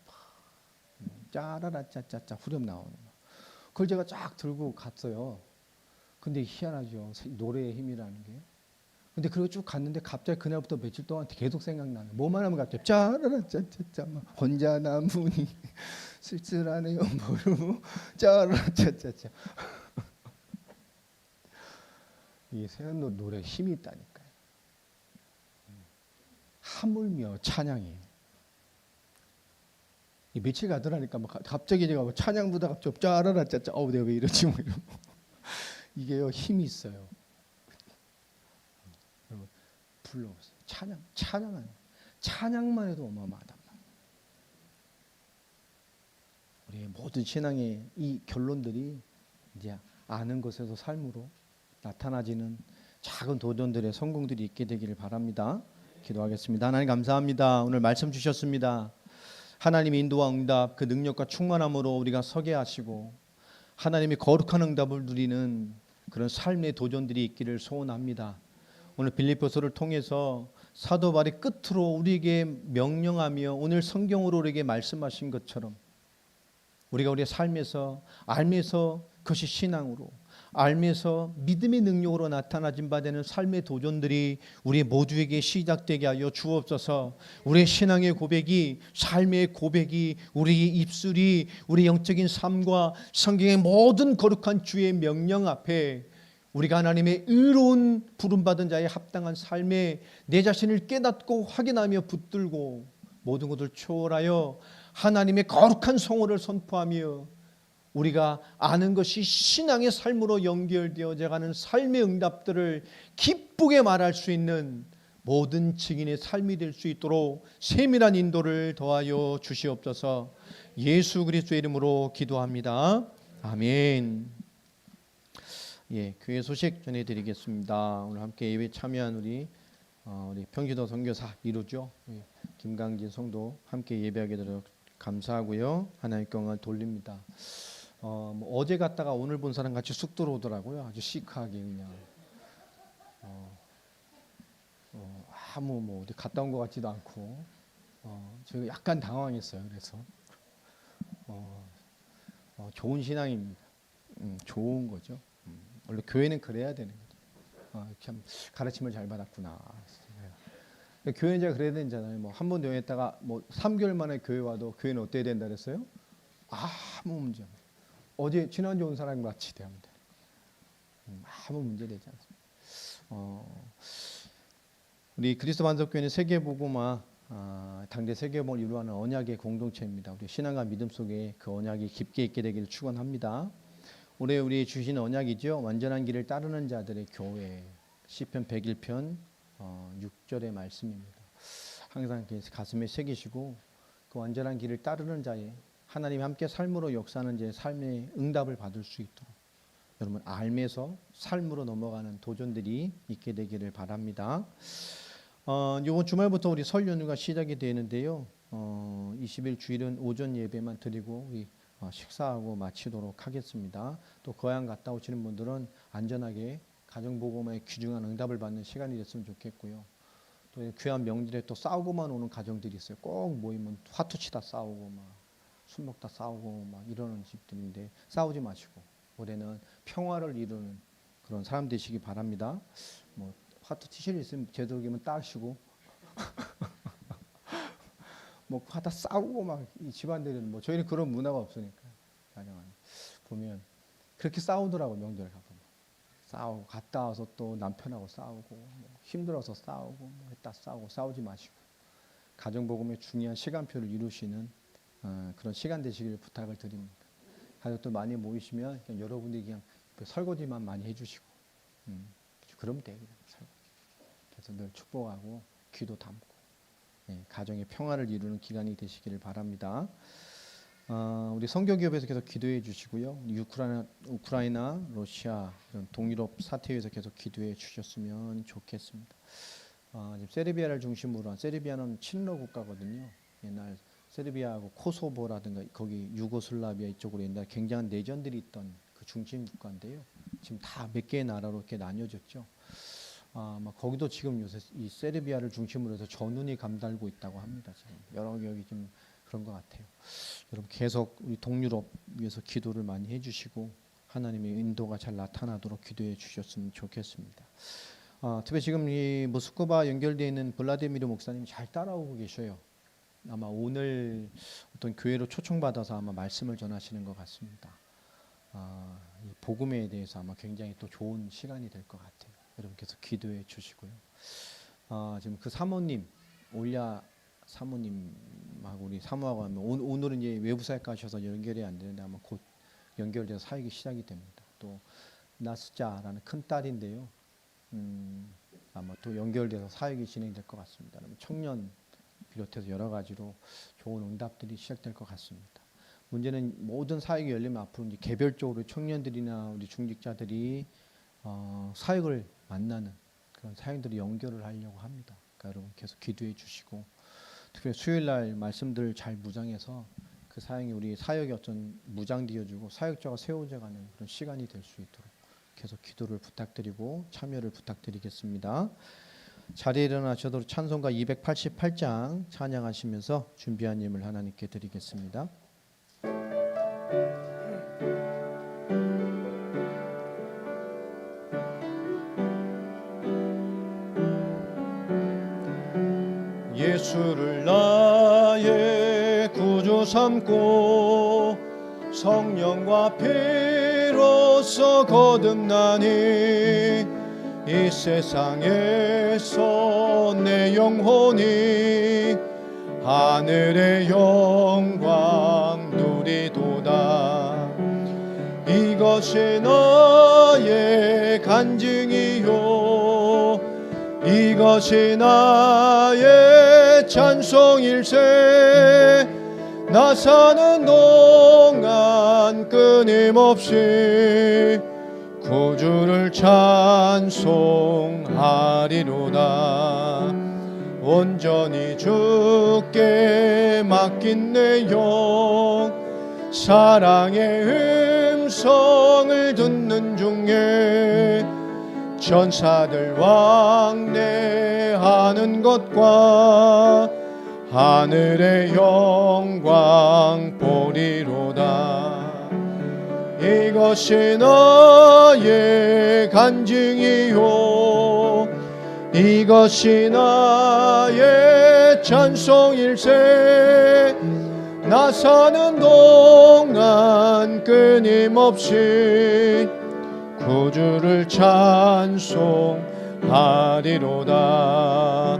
[SPEAKER 1] 짜라라 짜짜짜 후렴 나오는 거. 그걸 제가 쫙 들고 갔어요. 근데 희한하죠. 노래의 힘이라는 게. 근데 그리고 쭉 갔는데 갑자기 그날부터 며칠 동안 계속 생각나요. 뭐만 하면 갑자기 짜라라 짜짜짜 막 혼자 남으니 쓸쓸하네요. 모르고 짜라라 짜짜짜. 이 세연 노래 힘이 있다니까요. 하물며 찬양이에요. 며칠 가더라니까 막 갑자기 제가 뭐 찬양 부르다가 좀 짜라라 짜짜 내가 왜 이러지 뭐 이러고 이게요 힘이 있어요. 여러분 불러보세요. 찬양하는 찬양만 해도 어마어마하단 말이에요. 우리의 모든 신앙의 이 결론들이 이제 아는 것에서 삶으로 나타나지는 작은 도전들의 성공들이 있게 되기를 바랍니다. 기도하겠습니다. 하나님 감사합니다. 오늘 말씀 주셨습니다. 하나님의 인도와 응답 그 능력과 충만함으로 우리가 서게 하시고 하나님의 거룩한 응답을 누리는 그런 삶의 도전들이 있기를 소원합니다. 오늘 빌립보서를 통해서 사도 바울이 끝으로 우리에게 명령하며 오늘 성경으로 우리에게 말씀하신 것처럼 우리가 우리의 삶에서 알면서 그것이 신앙으로 알면서 믿음의 능력으로 나타나진 바 되는 삶의 도전들이 우리 모두에게 시작되게 하여 주옵소서. 우리의 신앙의 고백이 삶의 고백이 우리 입술이 우리 영적인 삶과 성경의 모든 거룩한 주의 명령 앞에 우리가 하나님의 의로운 부름받은 자의 합당한 삶에 내 자신을 깨닫고 확인하며 붙들고 모든 것을 초월하여 하나님의 거룩한 성호를 선포하며 우리가 아는 것이 신앙의 삶으로 연결되어져 가는 삶의 응답들을 기쁘게 말할 수 있는 모든 증인의 삶이 될 수 있도록 세밀한 인도를 더하여 주시옵소서. 예수 그리스도의 이름으로 기도합니다. 아멘. 예, 교회 소식 전해드리겠습니다. 오늘 함께 예배 참여한 우리 평기도 선교사 이루죠. 김강진 성도 함께 예배하게 되도록 감사하고요. 하나님께 영광을 돌립니다. 어제 갔다가 오늘 본 사람 같이 쑥 들어오더라고요. 아주 시크하게 그냥 아무 어디 갔다 온 것 같지도 않고 제가 약간 당황했어요. 그래서 좋은 신앙입니다. 좋은 거죠. 원래 교회는 그래야 되는 거죠. 참 가르침을 잘 받았구나. 교회는 이제 그래야 되잖아요. 뭐 한 번 여행했다가 뭐 3개월 만에 교회 와도 교회는 어때야 된다 그랬어요? 아무 문제 없어요. 어제 지난주 온 사람 같이 되면 돼. 아무 문제 되지 않습니다. 우리 그리스도 반석교회는 세계복음화 당대 세계복음을 이루어가는 언약의 공동체입니다. 우리 신앙과 믿음 속에 그 언약이 깊게 있게 되기를 축원합니다. 올해 우리 주신 언약이죠. 완전한 길을 따르는 자들의 교회. 시편 101편 6절의 말씀입니다. 항상 가슴에 새기시고 그 완전한 길을 따르는 자의 하나님이 함께 삶으로 역사하는 자의 삶의 응답을 받을 수 있도록 여러분 알면서 삶으로 넘어가는 도전들이 있게 되기를 바랍니다. 이번 주말부터 우리 설 연휴가 시작이 되는데요. 20일 주일은 오전 예배만 드리고 우리 식사하고 마치도록 하겠습니다. 또 거양 갔다 오시는 분들은 안전하게 가정복음에 귀중한 응답을 받는 시간이 됐으면 좋겠고요. 또 귀한 명절에 또 싸우고만 오는 가정들이 있어요. 꼭 모이면 화투치다 싸우고 막 술 먹다 싸우고 막 이러는 집들인데 싸우지 마시고 올해는 평화를 이루는 그런 사람 되시기 바랍니다. 뭐 화투치실 있으면 제도기면 따시고 뭐 하다 싸우고 막 이 집안들은 뭐 저희는 그런 문화가 없으니까 가령 보면 그렇게 싸우더라고. 명절 가보면 싸우고 갔다 와서 또 남편하고 싸우고 뭐 힘들어서 싸우고 뭐 했다 싸우고 싸우지 마시고 가정복음의 중요한 시간표를 이루시는 그런 시간 되시길 부탁을 드립니다. 가족들 많이 모이시면 그냥 여러분들이 그냥 설거지만 많이 해주시고 그러면 돼요. 그냥 설거지. 그래서 늘 축복하고 귀도 담고 가정의 평화를 이루는 기간이 되시기를 바랍니다. 우리 선교기업에서 계속 기도해 주시고요. 우크라이나, 러시아 이런 동유럽 사태에서 계속 기도해 주셨으면 좋겠습니다. 지금 세르비아를 중심으로 한 세르비아는 친러 국가거든요. 옛날 세르비아하고 코소보라든가 거기 유고슬라비아 이쪽으로 옛날 굉장한 내전들이 있던 그 중심 국가인데요. 지금 다 몇 개의 나라로 이렇게 나뉘어졌죠. 거기도 지금 요새 이 세르비아를 중심으로 해서 전운이 감달고 있다고 합니다. 지금 여러 여기 좀 그런 것 같아요. 여러분 계속 우리 동유럽 위해서 기도를 많이 해주시고 하나님의 인도가 잘 나타나도록 기도해 주셨으면 좋겠습니다. 특히 지금 이 모스크바 연결되어 있는 블라디미르 목사님 잘 따라오고 계셔요. 아마 오늘 어떤 교회로 초청받아서 아마 말씀을 전하시는 것 같습니다. 이 복음에 대해서 아마 굉장히 또 좋은 시간이 될 것 같아요. 여러분께서 기도해 주시고요. 지금 그 사모님 올야 사모님하고 우리 사모하고 하면 오늘은 이제 외부 사역 가셔서 연결이 안 되는데 아마 곧 연결돼서 사역이 시작이 됩니다. 또 나스자라는 큰 딸인데요. 아마 또 연결돼서 사역이 진행될 것 같습니다. 청년 비롯해서 여러 가지로 좋은 응답들이 시작될 것 같습니다. 문제는 모든 사역이 열리면 앞으로 이제 개별적으로 청년들이나 우리 중직자들이 사역을 만나는 그런 사역들이 연결을 하려고 합니다. 그러니까 여러분 계속 기도해 주시고 특히 수요일 날 말씀들 잘 무장해서 그 사역이 우리 사역이 어떤 무장되어주고 사역자가 세워져가는 그런 시간이 될 수 있도록 계속 기도를 부탁드리고 참여를 부탁드리겠습니다. 자리에 일어나셔도 찬송가 288장 찬양하시면서 준비한 예물 하나님께 드리겠습니다. 예수를 나의 구주 삼고 성령과 피로써 거듭나니 이 세상에서 내 영혼이 하늘의 영광 누리도다. 이것이 나의 간증이요 이것이 나의 찬송일세. 나 사는 동안 끊임없이 구주를 찬송하리로다. 온전히 주께 맡긴 내 영 사랑의 음성을 듣는 중에 천사들 왕래하는 것과 하늘의 영광 보리로다. 이것이 나의 간증이요 이것이 나의 찬송일세. 나 사는 동안 끊임없이 구주를 찬송하리로다.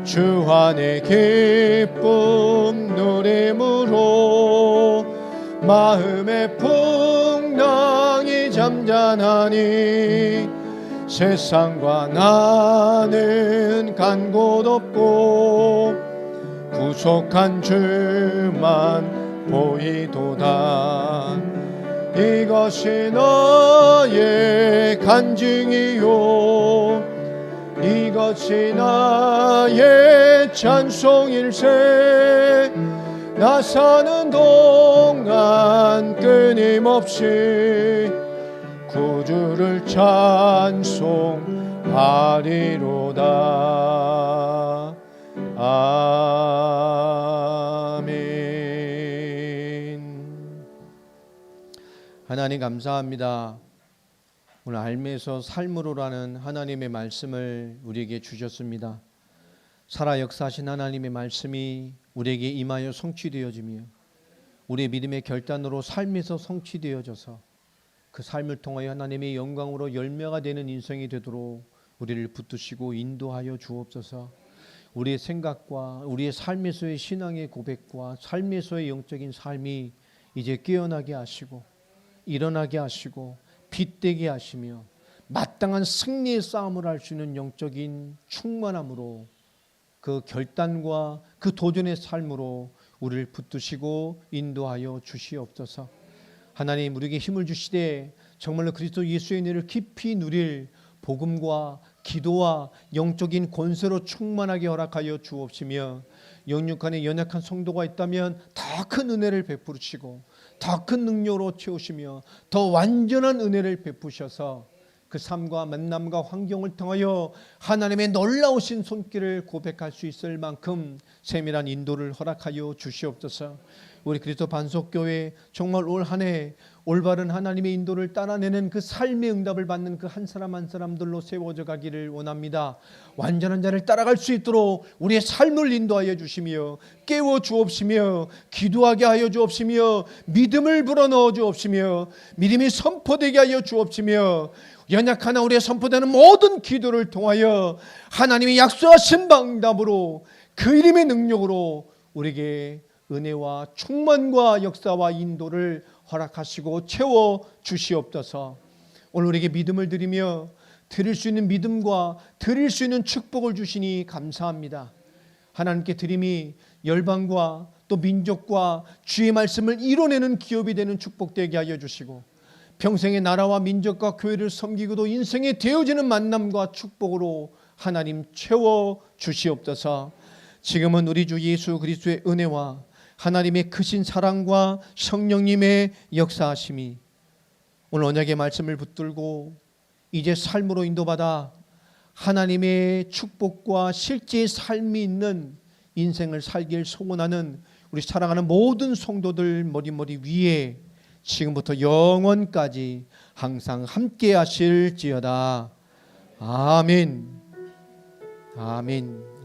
[SPEAKER 1] 주 안의 기쁨 누림으로 마음의 풍랑이 잠잠하니 세상과 나는 간 곳 없고 구속한 주만 보이도다. 이것이 나의 간증이요 이것이 나의 찬송일세. 나 사는 동안 끊임없이 구주를 찬송하리로다. 아멘. 하나님 감사합니다. 오늘 알매서 삶으로라는 하나님의 말씀을 우리에게 주셨습니다. 살아 역사하신 하나님의 말씀이 우리에게 임하여 성취되어지며 우리의 믿음의 결단으로 삶에서 성취되어져서 그 삶을 통하여 하나님의 영광으로 열매가 되는 인생이 되도록 우리를 붙드시고 인도하여 주옵소서. 우리의 생각과 우리의 삶에서의 신앙의 고백과 삶에서의 영적인 삶이 이제 깨어나게 하시고 일어나게 하시고 빛되게 하시며 마땅한 승리의 싸움을 할 수 있는 영적인 충만함으로 그 결단과 그 도전의 삶으로 우리를 붙드시고 인도하여 주시옵소서. 하나님 우리에게 힘을 주시되 정말로 그리스도 예수의 은혜를 깊이 누릴 복음과 기도와 영적인 권세로 충만하게 허락하여 주옵시며 영육 안에 연약한 성도가 있다면 더 큰 은혜를 베푸시고 더 큰 능력으로 채우시며 더 완전한 은혜를 베푸셔서 그 삶과 만남과 환경을 통하여 하나님의 놀라우신 손길을 고백할 수 있을 만큼 세밀한 인도를 허락하여 주시옵소서. 우리 그리스도 반석교회 정말 올 한 해 올바른 하나님의 인도를 따라내는 그 삶의 응답을 받는 그 한 사람 한 사람들로 세워져 가기를 원합니다. 완전한 자를 따라갈 수 있도록 우리의 삶을 인도하여 주시며 깨워 주옵시며 기도하게 하여 주옵시며 믿음을 불어넣어 주옵시며 믿음이 선포되게 하여 주옵시며 연약하나 우리의 선포되는 모든 기도를 통하여 하나님이 약속하신 응답으로 그 이름의 능력으로 우리에게 은혜와 충만과 역사와 인도를 허락하시고 채워 주시옵소서. 오늘 우리에게 믿음을 드리며 드릴 수 있는 믿음과 드릴 수 있는 축복을 주시니 감사합니다. 하나님께 드림이 열방과 또 민족과 주의 말씀을 이뤄내는 기업이 되는 축복되게 하여 주시고 평생의 나라와 민족과 교회를 섬기고도 인생에 되어지는 만남과 축복으로 하나님 채워 주시옵소서. 지금은 우리 주 예수 그리스도의 은혜와 하나님의 크신 사랑과 성령님의 역사하심이 오늘 언약의 말씀을 붙들고 이제 삶으로 인도받아 하나님의 축복과 실제 삶이 있는 인생을 살길 소원하는 우리 사랑하는 모든 성도들 머리 위에 지금부터 영원까지 항상 함께 하실지어다. 아멘. 아멘.